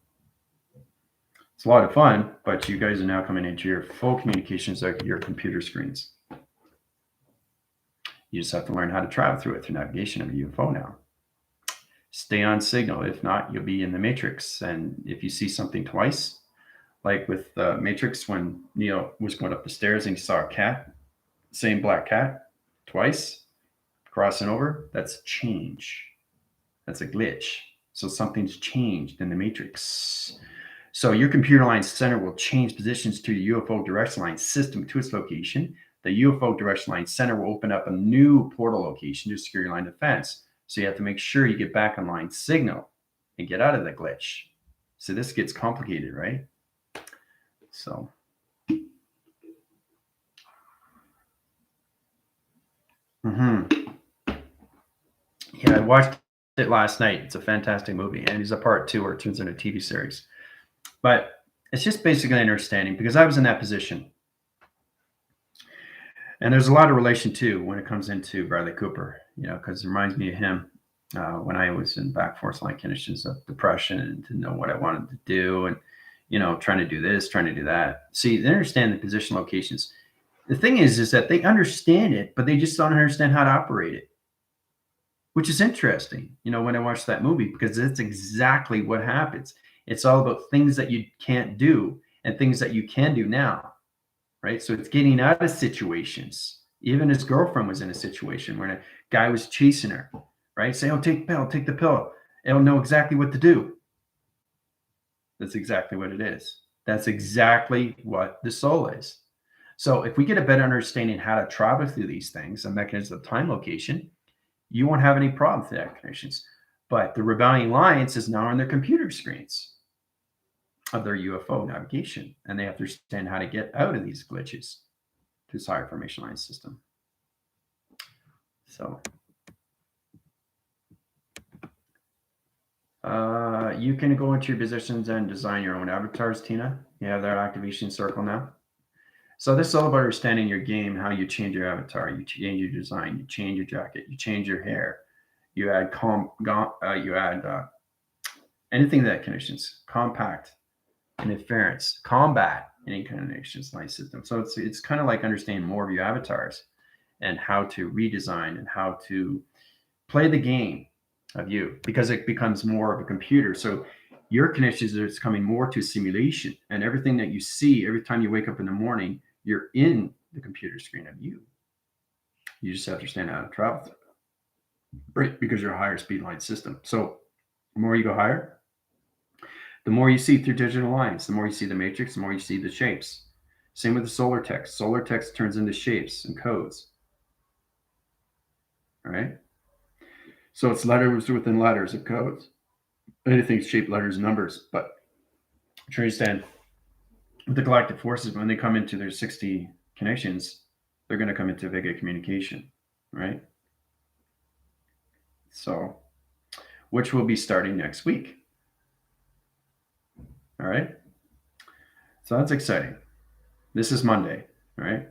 It's a lot of fun, but you guys are now coming into your full communications of your computer screens. You just have to learn how to travel through it through navigation of a UFO now. Stay on signal. If not, you'll be in the matrix. And if you see something twice, like with the Matrix, when Neo was going up the stairs and he saw a cat, same black cat, twice, crossing over, that's change. That's a glitch. So something's changed in the matrix. So your computer line center will change positions to the UFO direction line system to its location. The UFO direction line center will open up a new portal location to secure your line defense. So you have to make sure you get back on line signal and get out of the glitch. So this gets complicated, right? So. Yeah, I watched it last night. It's a fantastic movie, and it's a part 2 where it turns into a TV series. But it's just basically understanding, because I was in that position. And there's a lot of relation too when it comes into Bradley Cooper, because it reminds me of him when I was in back force line conditions of depression and didn't know what I wanted to do, and trying to do this, trying to do that. See, they understand the position locations. The thing is that they understand it, but they just don't understand how to operate it, which is interesting, when I watched that movie, because that's exactly what happens. It's all about things that you can't do and things that you can do now, right? So it's getting out of situations. Even his girlfriend was in a situation where a guy was chasing her, right? Say, oh, take the pill. It'll know exactly what to do. That's exactly what it is. That's exactly what the soul is. So if we get a better understanding how to travel through these things, a mechanism of time location, you won't have any problem with that connections. But the Rebellion Alliance is now on their computer screens. of their UFO navigation, and they have to understand how to get out of these glitches to this higher formation line system. So you can go into your positions and design your own avatars, Tina. You have that activation circle now. So this is all about understanding your game, how you change your avatar, you change your design, you change your jacket, you change your hair, you add anything that conditions, compact, interference, combat, any conditions line system. So it's kind of like understanding more of your avatars and how to redesign and how to play the game of you, because it becomes more of a computer. So your connections is coming more to simulation, and everything that you see every time you wake up in the morning, you're in the computer screen of you. You just have to understand how to travel through it, right? Because you're a higher speed line system. So the more you go higher, the more you see through digital lines, the more you see the matrix, the more you see the shapes. Same with the solar text. Solar text turns into shapes and codes. All right. So it's letters within letters of codes. Anything shaped letters, numbers. But to understand with the galactic forces, when they come into their 60 connections, they're going to come into Vega communication, right? So, which will be starting next week. All right. So that's exciting. This is Monday. All right.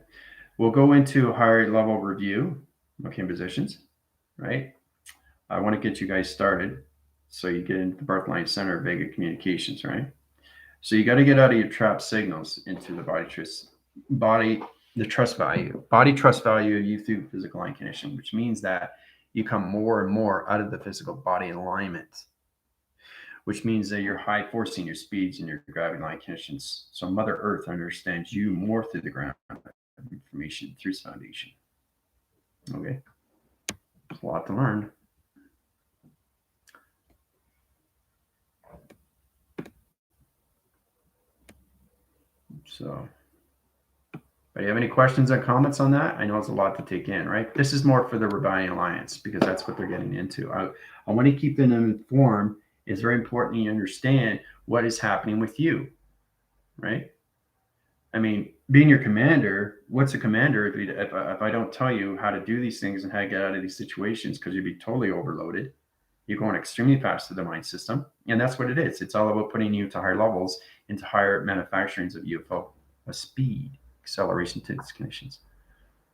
We'll go into a higher level review, okay, positions, right? I want to get you guys started so you get into the birth line center of Vega communications, right? So you got to get out of your trap signals into the the trust value, body trust value of you through physical line condition, which means that you come more and more out of the physical body alignment, which means that you're high forcing your speeds and your gravity line conditions. So Mother Earth understands you more through the ground information through its foundation. Okay. There's a lot to learn. So, do you have any questions or comments on that? I know it's a lot to take in, right? This is more for the Rebellion Alliance because that's what they're getting into. I want to keep them informed. It's very important you understand what is happening with you, right? I mean, being your commander, what's a commander if I don't tell you how to do these things and how to get out of these situations, because you'd be totally overloaded. You're going extremely fast through the mind system. And that's what it is. It's all about putting you to higher levels, into higher manufacturings of UFO, a speed, acceleration to these conditions.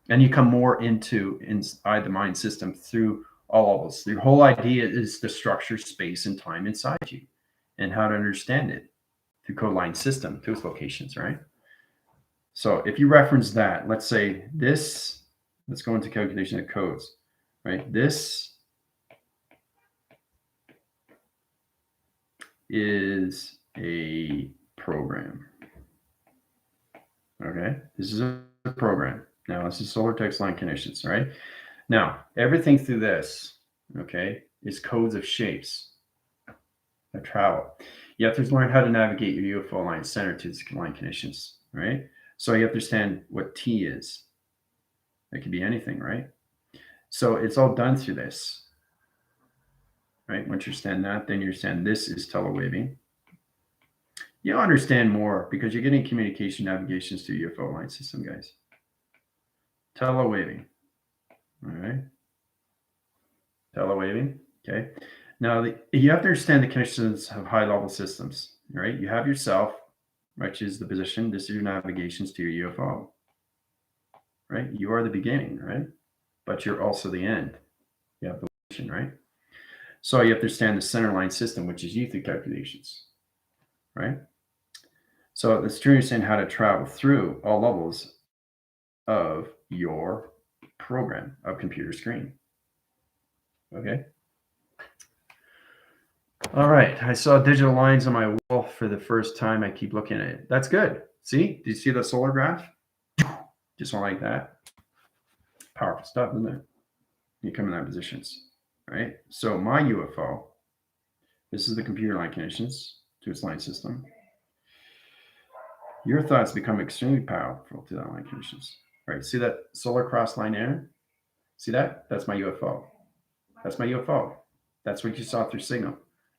And you come more inside the mind system through all levels. The whole idea is to structure space and time inside you and how to understand it through code line system to its locations, right? So if you reference that, let's say this, let's go into calculation of codes, right? This is a program. Okay, this is a program. Now this is solar text line conditions, right? Now everything through this, okay, is codes of shapes that travel. You have to learn how to navigate your UFO line center to its line conditions, right? So you have to understand what T is. It could be anything, right? So it's all done through this, right? Once you understand that, then you understand this is telewaving. You'll understand more because you're getting communication navigations to your UFO line system, guys. Telewaving. All right. Telewaving. Okay. Now, you have to understand the connections of high level systems, right? You have yourself, which is the position. This is your navigations to your UFO, right? You are the beginning, right? But you're also the end. You have the position, right? So you have to understand the center line system, which is you through calculations, right? So it's to understand how to travel through all levels of your program of computer screen. Okay. All right. I saw digital lines on my wall for the first time. I keep looking at it. That's good. See? Do you see the solar graph? Just like that. Powerful stuff, isn't it? You come in that positions, right? So my UFO, this is the computer line conditions to its line system. Your thoughts become extremely powerful to that line conditions. Right? See that solar cross line there? See that? That's my UFO. That's my UFO. That's what you saw through signal.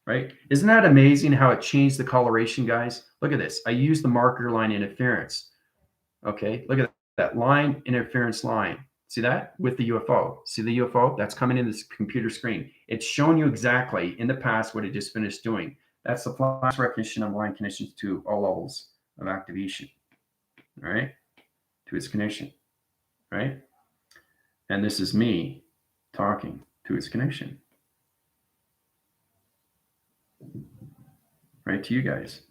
right? Isn't that amazing how it changed the coloration, guys? Look at this. I use the marker line interference. Okay, look at that line interference line. See that with the UFO? See the UFO? That's coming in this computer screen. It's showing you exactly in the past what it just finished doing. That's the flash recognition of line connections to all levels of activation, all right, to its connection, right? And this is me talking to its connection, right, to you guys.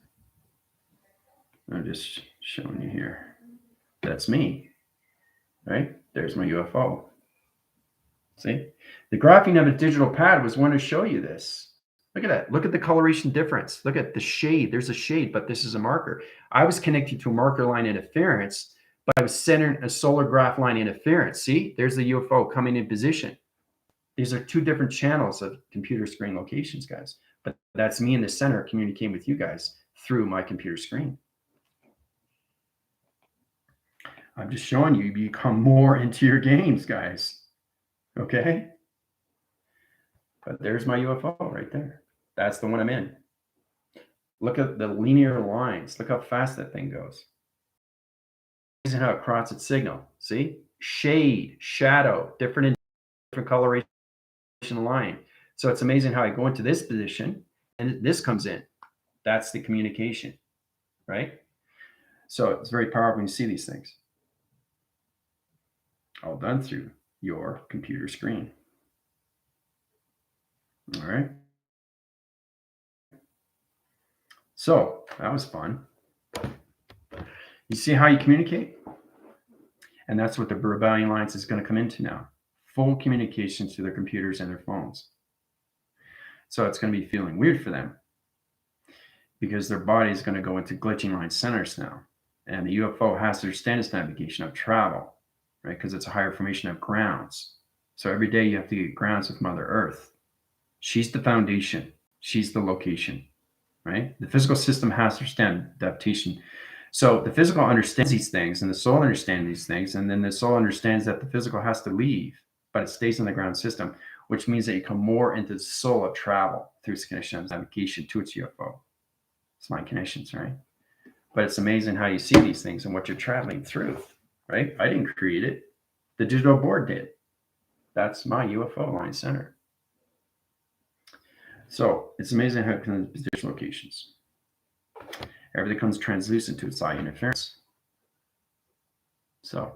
I'm just showing you here. That's me, right? There's my UFO. See? The graphing of a digital pad was one to show you this. Look at that. Look at the coloration difference. Look at the shade. There's a shade, but this is a marker. I was connected to a marker line interference, but I was centering a solar graph line interference. See? There's the UFO coming in position. These are two different channels of computer screen locations, guys. But that's me in the center communicating with you guys through my computer screen. I'm just showing you become more into your games, guys. Okay? But there's my UFO right there. That's the one I'm in. Look at the linear lines. Look how fast that thing goes. Amazing how it crosses its signal. See? Shade, shadow, different coloration line. So it's amazing how I go into this position and this comes in. That's the communication, right? So it's very powerful when you see these things. All done through your computer screen. All right. So that was fun. You see how you communicate? And that's what the Rebellion Alliance is going to come into now. Full communications to their computers and their phones. So it's going to be feeling weird for them because their body is going to go into glitching line centers now. And the UFO has to understand its navigation of travel, right? Because it's a higher formation of grounds. So every day you have to get grounds with Mother Earth. She's the foundation. She's the location, right? The physical system has to understand adaptation. So the physical understands these things and the soul understands these things. And then the soul understands that the physical has to leave, but it stays in the ground system, which means that you come more into the soul of travel through its connection of navigation to its UFO. It's line connections, right? But it's amazing how you see these things and what you're traveling through, right? I didn't create it. The digital board did. That's my UFO line center. So it's amazing how it comes to position locations. Everything comes translucent to its eye interference. So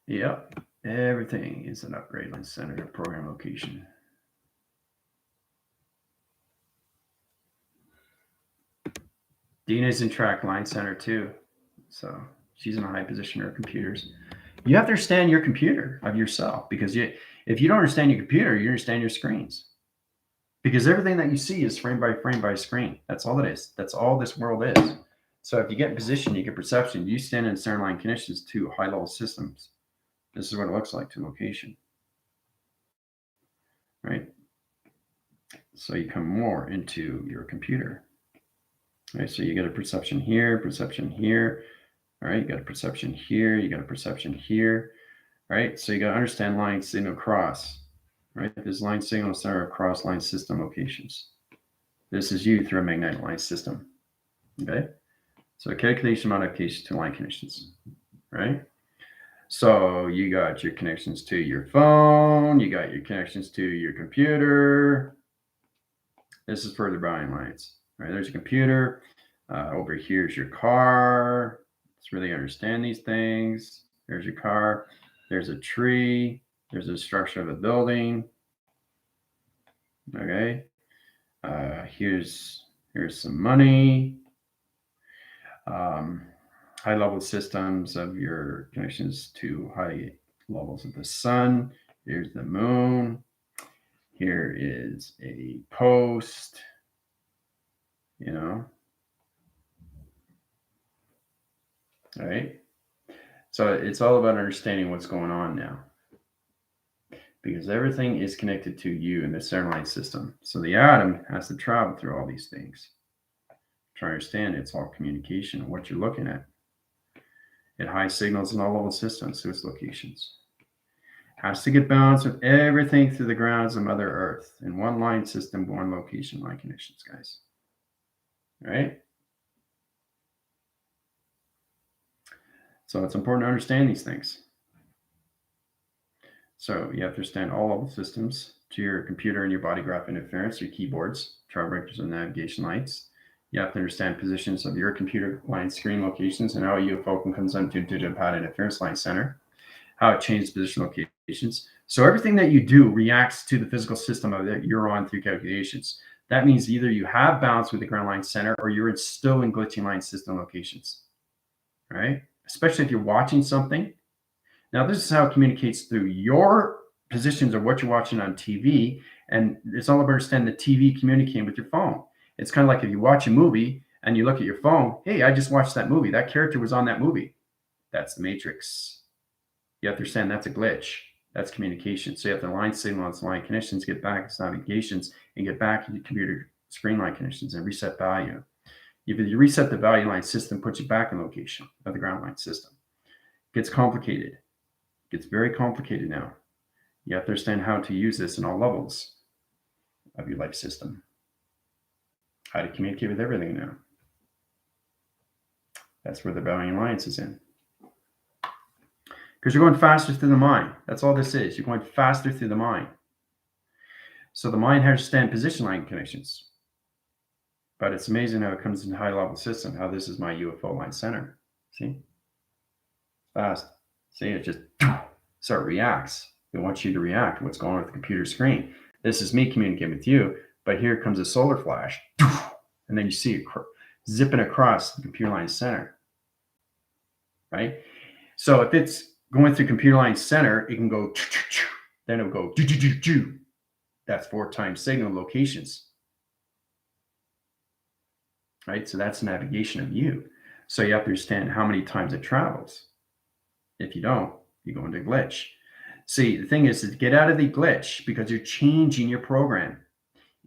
yep, everything is an upgrade line center program location. Dina's in track line center too. So she's in a high position in her computers. You have to understand your computer of yourself because if you don't understand your computer, you understand your screens. Because everything that you see is frame by screen. That's all it is. That's all this world is. So if you get position, you get perception. You stand in center line connections to high level systems. This is what it looks like to location. Right? So you come more into your computer. Right? So you get a perception here, perception here. All right, you got a perception here, you got a perception here. Right? So you got to understand line signal cross. Right? There's line signal center across line system locations. This is you through a magnetic line system. Okay? So calculation modification to line connections. Right? So you got your connections to your phone, you got your connections to your computer. This is for the Rebellion lines. Right? There's a computer. Over here is your car. Let's really understand these things. There's your car. There's a tree. There's a structure of a building. Okay. Here's some money. High level systems of your connections to high levels of the sun. Here's the moon. Here is a post. You know. All right. So it's all about understanding what's going on now. Because everything is connected to you in the center line system. So the atom has to travel through all these things. Try to understand it's all communication and what you're looking at. It high signals in all level systems to its locations. Has to get balanced with everything through the grounds of Mother Earth in one line system, one location, line connections, guys. All right? So it's important to understand these things. So you have to understand all of the systems to your computer and your body graph interference, your keyboards, travel breakers, and navigation lights. You have to understand positions of your computer line screen locations and how a UFO can come into digital pattern interference line center, how it changes position locations. So everything that you do reacts to the physical system that you're on through calculations. That means either you have balance with the ground line center or you're still in glitching line system locations, right? Especially if you're watching something. Now, this is how it communicates through your positions of what you're watching on TV. And it's all about understanding the TV communicating with your phone. It's kind of like if you watch a movie and you look at your phone, hey, I just watched that movie. That character was on that movie. That's the matrix. You have to understand that's a glitch. That's communication. So you have to line signals, line connections, get back to navigations, and get back to your computer screen line connections and reset value. If you reset the value line system, puts you back in location of the ground line system. It gets complicated. It gets very complicated now. You have to understand how to use this in all levels of your life system. How to communicate with everything now. That's where the Rebellion Alliance is in. Because you're going faster through the mind. That's all this is. You're going faster through the mind. So the mind has to understand position line connections. But it's amazing how it comes in high level system, how this is my UFO line center. See? Fast. See, it just, so it reacts. It wants you to react to what's going on with the computer screen. This is me communicating with you, but here comes a solar flash. And then you see it zipping across the computer line center. Right? So if it's going through computer line center, it can go, then it'll go, that's 4 times signal locations. Right? So that's navigation of you. So you have to understand how many times it travels. If you don't, you go into glitch. See, the thing is to get out of the glitch because you're changing your program.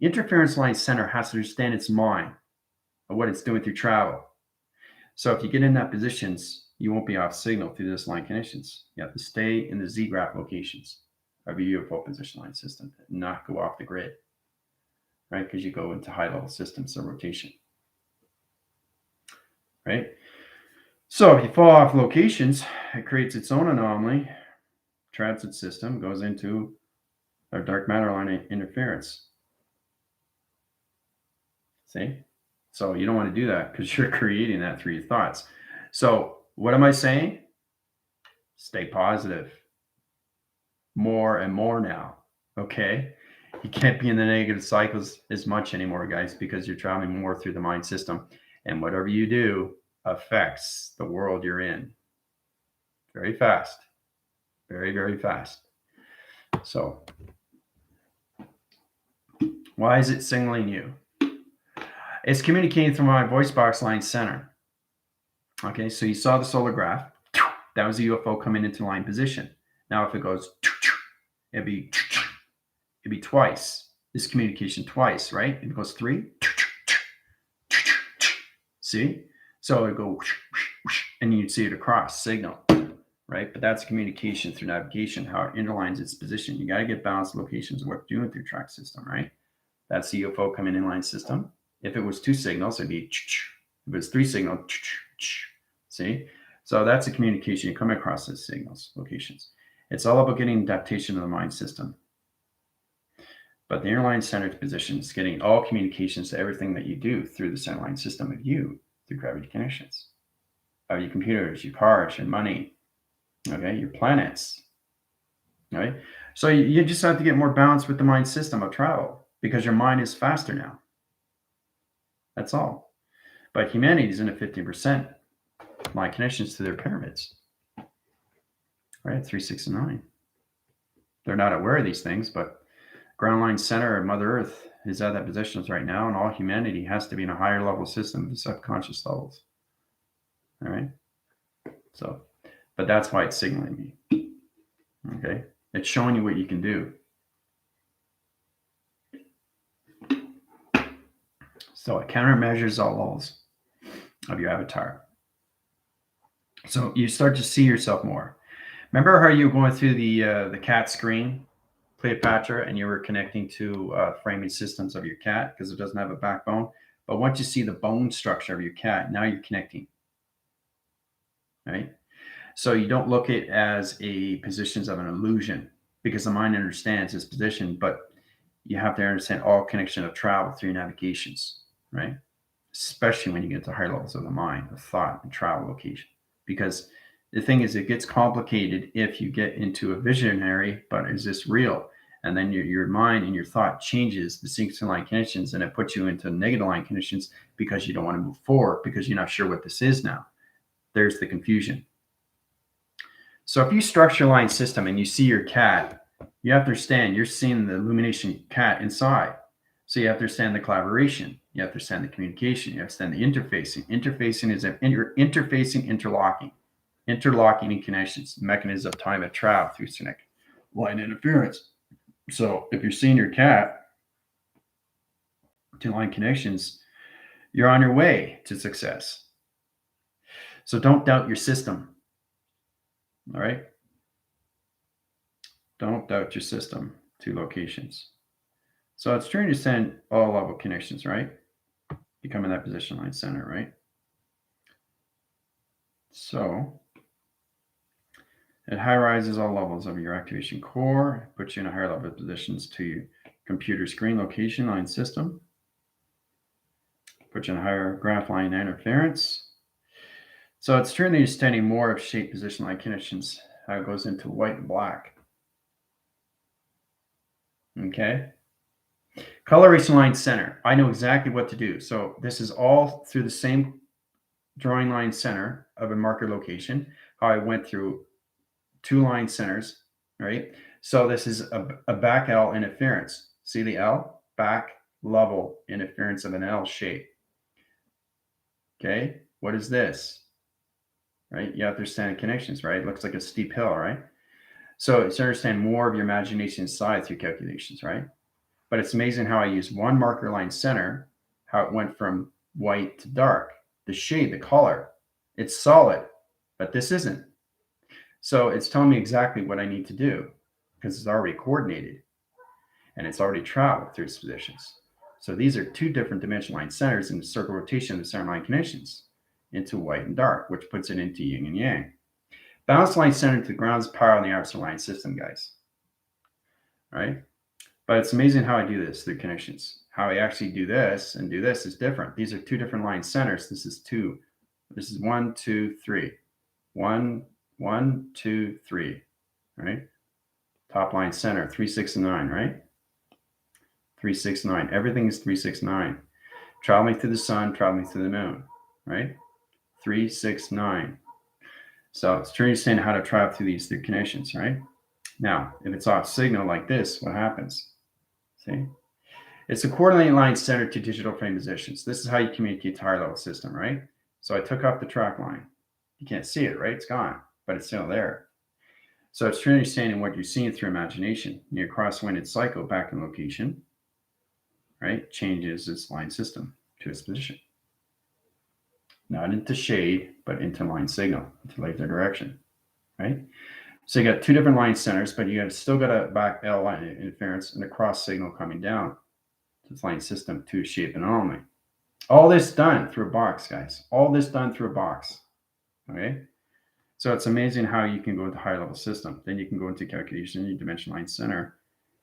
Interference line center has to understand its mind of what it's doing through travel. So if you get in that positions, you won't be off signal through this line connections. You have to stay in the Z-graph locations of your UFO position line system, not go off the grid, right? Because you go into high level systems of rotation, right? So if you fall off locations, it creates its own anomaly. Transit system goes into our dark matter line interference. See? So you don't want to do that because you're creating that through your thoughts. So what am I saying? Stay positive. More and more now. Okay? You can't be in the negative cycles as much anymore, guys, because you're traveling more through the mind system. And whatever you do affects the world you're in. Very fast. Very, very fast. So why is it signaling you? It's communicating through my voice box line center. Okay, so you saw the solar graph. That was a UFO coming into line position. Now if it goes, it'd be twice. This communication twice, right? If it goes 3. See? So it go, and you'd see it across signal, right? But that's communication through navigation, how it interlines its position. You got to get balanced locations of what you're doing through track system, right? That's the UFO coming in line system. If it was 2 signals, it'd be, if it was 3 signals, see? So that's the communication. You come across those signals, locations. It's all about getting adaptation of the mind system. But the interline centered position is getting all communications to everything that you do through the centerline system of you, through gravity connections, of your computers, your cars, your money, okay, your planets, right? So you just have to get more balance with the mind system of travel because your mind is faster now. That's all. But humanity is in a 15% line connections to their pyramids, right? 3, 6, and 9. They're not aware of these things, but ground line center of Mother Earth is at that position right now, and all humanity has to be in a higher level system, the subconscious levels. All right. So, but that's why it's signaling me. Okay. It's showing you what you can do. So it countermeasures all levels of your avatar. So you start to see yourself more. Remember how you were going through the cat screen, Cleopatra, and you were connecting to framing systems of your cat because it doesn't have a backbone. But once you see the bone structure of your cat, now you're connecting, right? So you don't look at it as a positions of an illusion because the mind understands its position, but you have to understand all connection of travel through navigations, right? Especially when you get to higher levels of the mind, of thought, and travel location. Because the thing is, it gets complicated if you get into a visionary, but is this real? And then your mind and your thought changes the sync line conditions, and it puts you into negative line conditions because you don't want to move forward because you're not sure what this is now. There's the confusion. So if you structure line system and you see your cat, you have to understand you're seeing the illumination cat inside. So you have to understand the collaboration. You have to understand the communication. You have to understand the interfacing. Interfacing is interfacing, interlocking in connections, mechanism of time of travel through sync line interference. So if you're seeing your cat to line connections, you're on your way to success. So don't doubt your system. All right. Don't doubt your system to locations. So it's trying to send all level connections, right? You come in that position line center, right? So it high rises all levels of your activation core, puts you in a higher level positions to your computer screen location line system, puts you in a higher graph line interference. So it's truly understanding more of shape position line connections, how it goes into white and black. Okay. Coloration line center. I know exactly what to do. So this is all through the same drawing line center of a marker location, how I went through 2 line centers, right? So this is a back L interference. See the L? Back level interference of an L shape. Okay, what is this? Right? You have to understand connections, right? It looks like a steep hill, right? So it's to understand more of your imagination inside through calculations, right? But it's amazing how I use one marker line center, how it went from white to dark. The shade, the color, it's solid, but this isn't. So it's telling me exactly what I need to do because it's already coordinated and it's already traveled through its positions. So these are 2 different dimension line centers in the circle rotation of the center line connections into white and dark, which puts it into yin and yang. Balance line center to the ground's power in the opposite line system, guys. All right. But it's amazing how I do this through connections. How I actually do this and do this is different. These are 2 different line centers. This is 2. This is 1, 2, 3. 1, 1, 2, 3. Right? Top line center, 3, 6, and 9, right? 3, 6, 9. Everything is 3, 6, 9. Traveling through the sun, traveling through the moon, right? 3, 6, 9. So it's trying to understand how to travel through these 3 connections, right? Now, if it's off signal like this, what happens? See? It's a coordinating line centered to digital frame positions. This is how you communicate to higher level system, right? So I took off the track line. You can't see it, right? It's gone, but it's still there. So it's truly understanding what you're seeing through imagination. Your cross-winded cycle back in location, right? Changes its line system to its position. Not into shade, but into line signal, into laser direction, right? So you got 2 different line centers, but you still got a back L line interference and a cross signal coming down to the line system to shape and anomaly. All this done through a box, guys. All this done through a box. Okay. So it's amazing how you can go into higher level system. Then you can go into calculation, your dimension line center.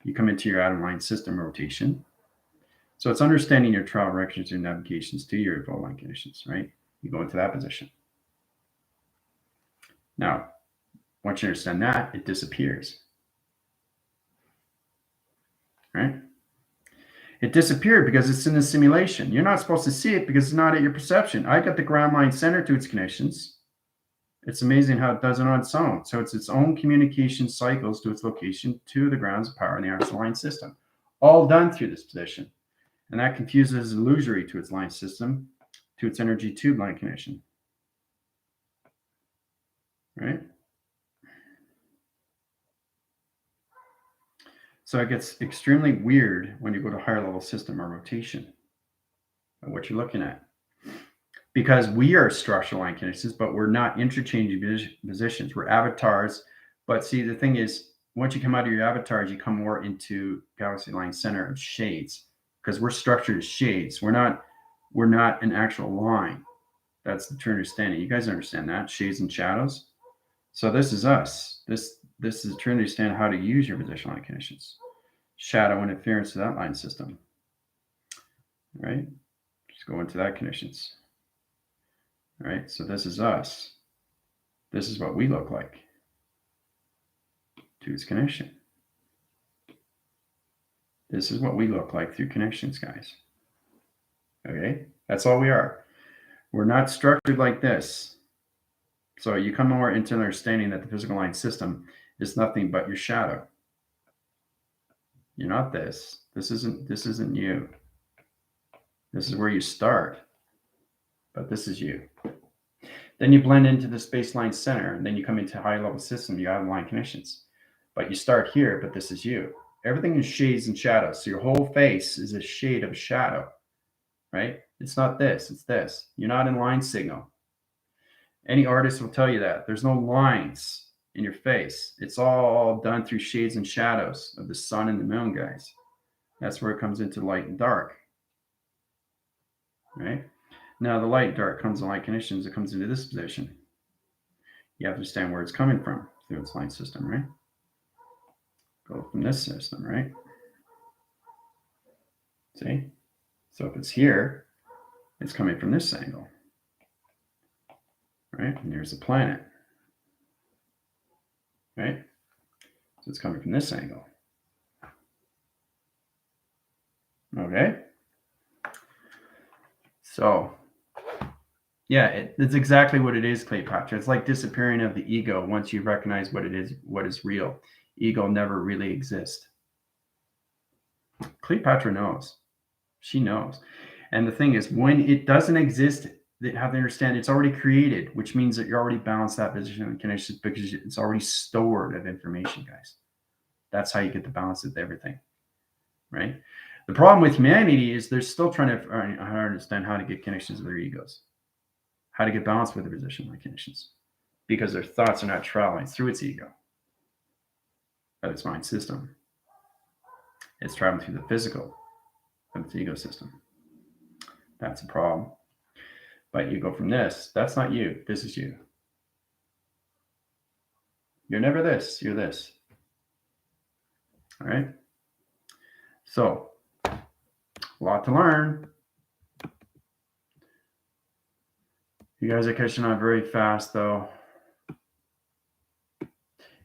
You come into your atom line system rotation. So it's understanding your travel directions and navigations to your evolved line conditions, right? You go into that position. Now, once you understand that, it disappears. Right? It disappeared because it's in the simulation. You're not supposed to see it because it's not at your perception. I got the ground line center to its connections. It's amazing how it does it on its own. So it's its own communication cycles to its location to the grounds of power in the axial line system. All done through this position. And that confuses illusory to its line system, to its energy tube line connection. Right? So it gets extremely weird when you go to higher level system or rotation of what you're looking at. Because we are structural line connections, but we're not interchanging positions. We're avatars But see, the thing is, once you come out of your avatars, you come more into galaxy line center of shades, because we're structured as shades. We're not an actual line. That's the true understanding. You guys understand that, shades and shadows. So this is us. This is to understand how to use your position line conditions. Shadow interference to that line system. Right? Just go into that conditions. Right? So this is us. This is what we look like to its connection. This is what we look like through connections, guys. Okay? That's all we are. We're not structured like this. So you come more into understanding that the physical line system is nothing but your shadow. You're not this. This isn't you. This is where you start. But this is you. Then you blend into the space line center, and then you come into a high level system, you have line connections. But you start here, but this is you. Everything is shades and shadows. So your whole face is a shade of shadow, right? It's not this, it's this. You're not in line signal. Any artist will tell you that. There's no lines in your face. It's all done through shades and shadows of the sun and the moon, guys. That's where it comes into light and dark, right? Now, the light and dark comes in light conditions. It comes into this position. You have to understand where it's coming from through its line system, right? Go from this system, right? See? So if it's here, it's coming from this angle, right? And there's the planet, right? So it's coming from this angle. Okay? So, yeah, it's exactly what it is, Cleopatra. It's like disappearing of the ego once you recognize what it is, what is real. Ego never really exists. Cleopatra knows. She knows. And the thing is, when it doesn't exist, they have to understand it's already created, which means that you're already balanced that position and connection because it's already stored of information, guys. That's how you get the balance of everything, right? The problem with humanity is they're still trying to understand how to get connections with their egos, how to get balance with the position like connections, because their thoughts are not traveling through its ego, but its mind system. It's traveling through the physical of its ego system. That's a problem. But you go from this. That's not you. This is you. You're never this. You're this. All right? So, a lot to learn. You guys are catching on very fast, though.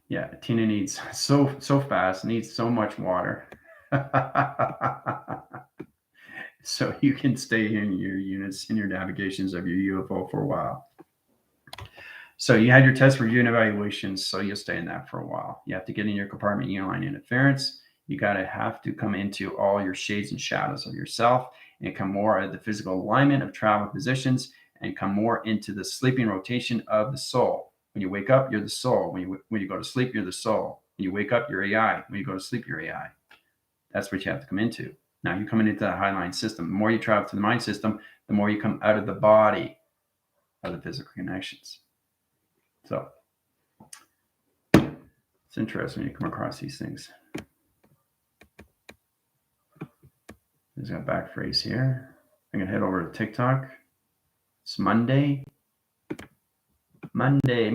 Yeah, Tina needs so fast, needs so much water. So you can stay in your units, in your navigations of your UFO for a while. So you had your test review and evaluations, so you'll stay in that for a while. You have to get in your compartment line interference. You have to come into all your shades and shadows of yourself and come more at the physical alignment of travel positions and come more into the sleeping rotation of the soul. When you wake up, you're the soul. When you go to sleep, you're the soul. When you wake up, you're AI. When you go to sleep, you're AI. That's what you have to come into. Now you're coming into the high line system. The more you travel to the mind system, the more you come out of the body of the physical connections. So it's interesting when you come across these things. There's a back phrase here. I'm going to head over to TikTok. It's Monday. Monday.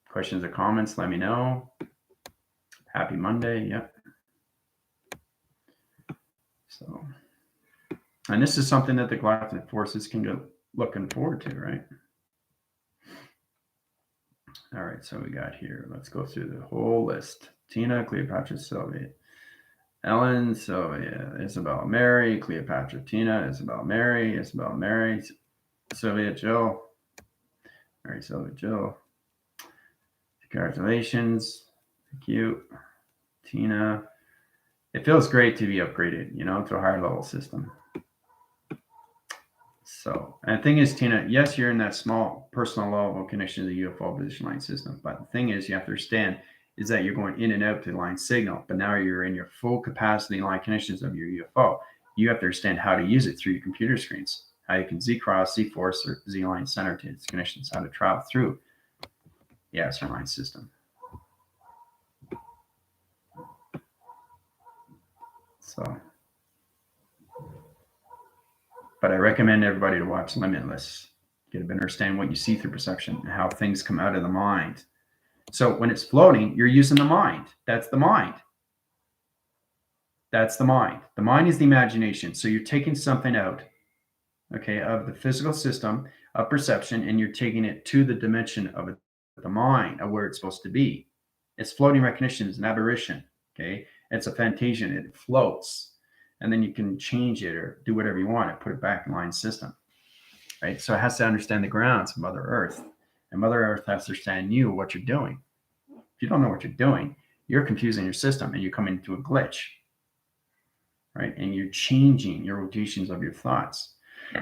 Questions or comments, let me know. Happy Monday. Yep. So, and this is something that the galactic forces can go looking forward to, right? All right, so we got here. Let's go through the whole list. Tina, Cleopatra, Sylvia, Ellen, Sylvia, Isabel, Mary, Cleopatra, Tina, Isabel, Mary, Sylvia, Jill, Mary, Sylvia, Jill. Congratulations. Thank you. Tina. It feels great to be upgraded, to a higher level system. So, and the thing is, Tina, yes, you're in that small personal level connection to the UFO position line system. But the thing is, you have to understand is that you're going in and out to the line signal. But now you're in your full capacity line connections of your UFO. You have to understand how to use it through your computer screens, how you can Z-cross, Z-force, or Z-line center to its connections, how to travel through Yeah, it's your mind system. So, but I recommend everybody to watch Limitless. Get a better understanding what you see through perception and how things come out of the mind. So when it's floating, you're using the mind. That's the mind. That's the mind. The mind is the imagination. So you're taking something out, okay, of the physical system of perception, and you're taking it to the dimension of the mind, of where it's supposed to be. It's floating recognition. It's an aberration. Okay, it's a fantasia. It floats, and then you can change it or do whatever you want and put it back in line system. Right. So it has to understand the grounds of Mother Earth, and Mother Earth has to understand you, what you're doing. If you don't know what you're doing, you're confusing your system, and you come into a glitch. Right, and you're changing your rotations of your thoughts.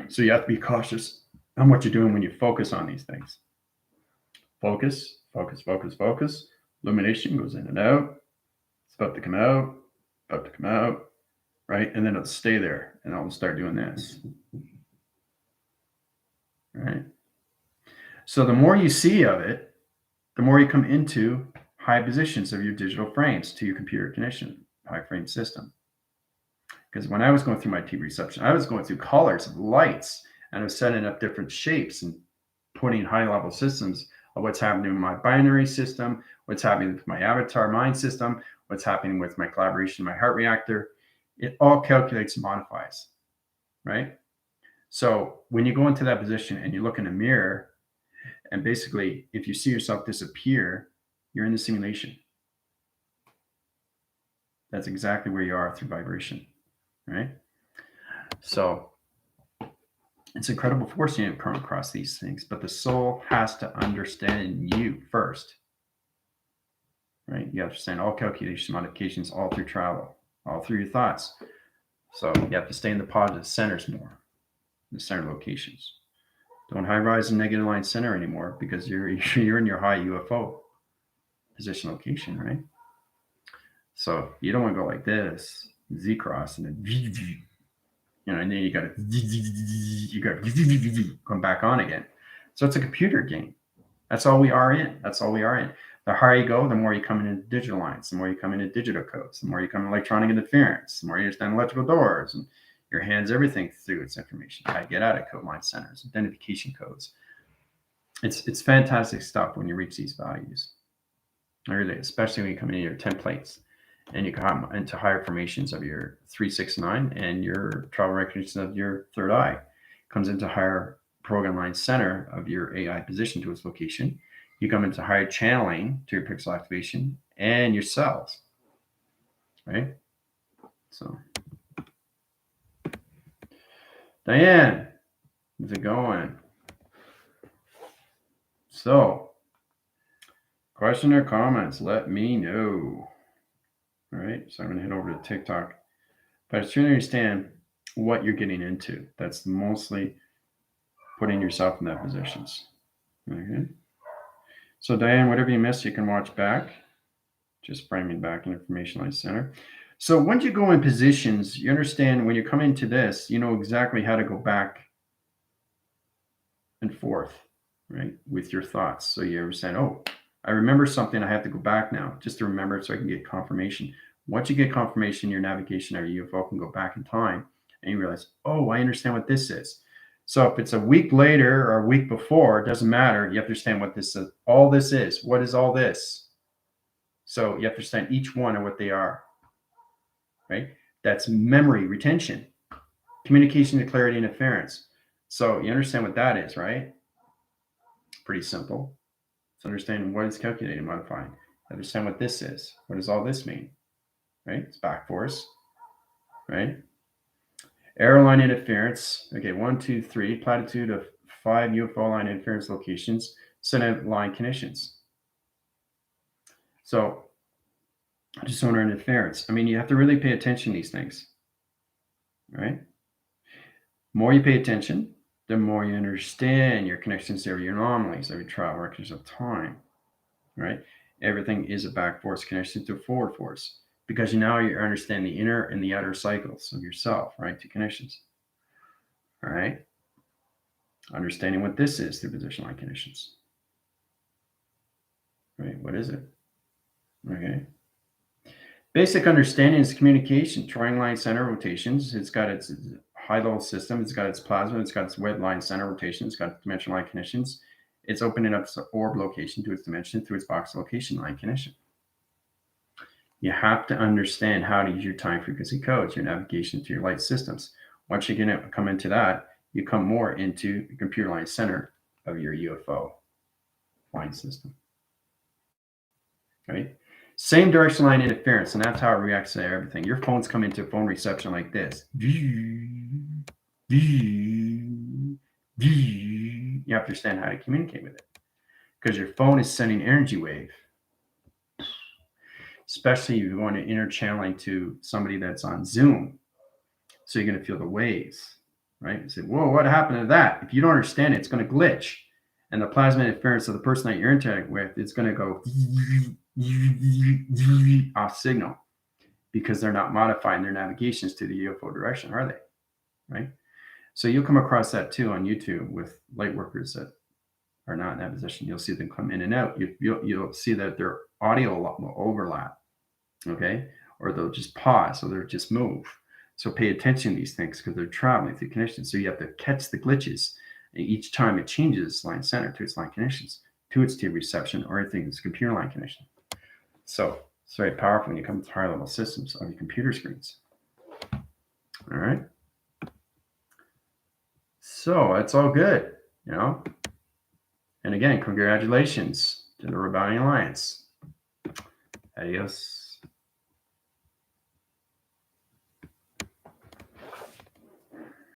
So you have to be cautious on what you're doing when you focus on these things. Focus, focus, focus, focus. Illumination goes in and out. It's about to come out, about to come out, right? And then it'll stay there, and I'll start doing this. Right? So the more you see of it, the more you come into high positions of your digital frames to your computer connection, high frame system. Because when I was going through my TV reception, I was going through colors of lights, and I was setting up different shapes and putting high level systems of what's happening in my binary system, what's happening with my avatar mind system, what's happening with my collaboration, my heart reactor. It all calculates and modifies, right? So when you go into that position and you look in a mirror, and basically, if you see yourself disappear, you're in the simulation. That's exactly where you are through vibration, right? So it's incredible force you come across these things, but the soul has to understand you first, right? You have to understand all calculation modifications all through travel, all through your thoughts. So you have to stay in the positive centers more, the center locations. Don't high rise and negative line center anymore, because you're in your high UFO position location, right? So you don't want to go like this, Z cross, and then and then you got to come back on again. So it's a computer game. That's all we are in. That's all we are in. The higher you go, the more you come into digital lines, the more you come into digital codes, the more you come in electronic interference, the more you understand electrical doors, and your hands everything through its information. How to get out of code line centers, identification codes. It's fantastic stuff when you reach these values. Really, especially when you come into your templates and you come into higher formations of your 369, and your travel recognition of your third eye comes into higher program line center of your AI position to its location. You come into higher channeling to your pixel activation and your cells, right? So, Diane, how's it going? So, question or comments, let me know. All right, so I'm going to head over to TikTok. But it's trying to understand what you're getting into. That's mostly putting yourself in that positions. Okay. So Diane, whatever you missed, you can watch back. Just framing back in Information Line Center. So once you go in positions, you understand when you come into this, you know exactly how to go back and forth, right, with your thoughts. So you understand, oh, I remember something, I have to go back now just to remember it so I can get confirmation. Once you get confirmation, your navigation or UFO can go back in time, and you realize, oh, I understand what this is. So if it's a week later or a week before, it doesn't matter. You have to understand what this is. All this is. What is all this? So you have to understand each one and what they are, right? That's memory retention, communication to clarity and inference. So you understand what that is, right? Pretty simple. It's understanding what is calculating and modifying. Understand what this is. What does all this mean? Right? It's back force, right? Arrow line interference. Okay, 1, 2, 3. Platitude of 5 UFO line interference locations. Center line conditions. So, just sonar interference. I mean, you have to really pay attention to these things, right? The more you pay attention, the more you understand your connections to your anomalies, every travel records of time, right? Everything is a back force connection to a forward force, because now you understand the inner and the outer cycles of yourself, right? Two connections. All right. Understanding what this is through position line conditions. Wait, what is it? Okay. Basic understanding is communication. Toroidal line center rotations. It's got its high level system. It's got its plasma. It's got its web line center rotation. It's got dimensional line connections. It's opening up its orb location to its dimension through its box location line connection. You have to understand how to use your time frequency codes, your navigation to your light systems. Once you come into that, you come more into the computer line center of your UFO line system. Right? Same direction line interference, and that's how it reacts to everything. Your phones come into phone reception like this. You have to understand how to communicate with it, because your phone is sending energy wave. Especially if you want to interchanneling to somebody that's on Zoom. So you're going to feel the waves, right? You say, whoa, what happened to that? If you don't understand it, it's going to glitch. And the plasma interference of the person that you're interacting with, it's going to go off signal, because they're not modifying their navigations to the UFO direction, are they? Right? So you'll come across that too on YouTube with light workers that are not in that position. You'll see them come in and out. You'll see that their audio will overlap, okay? Or they'll just pause, or they'll just move. So pay attention to these things, because they're traveling through connections. So you have to catch the glitches. And each time it changes line center to its line connections, to its T reception, or anything it's computer line connection. So it's very powerful when you come to higher level systems on your computer screens. All right. So it's all good, you know. And again, congratulations to the Rebellion Alliance. Adios.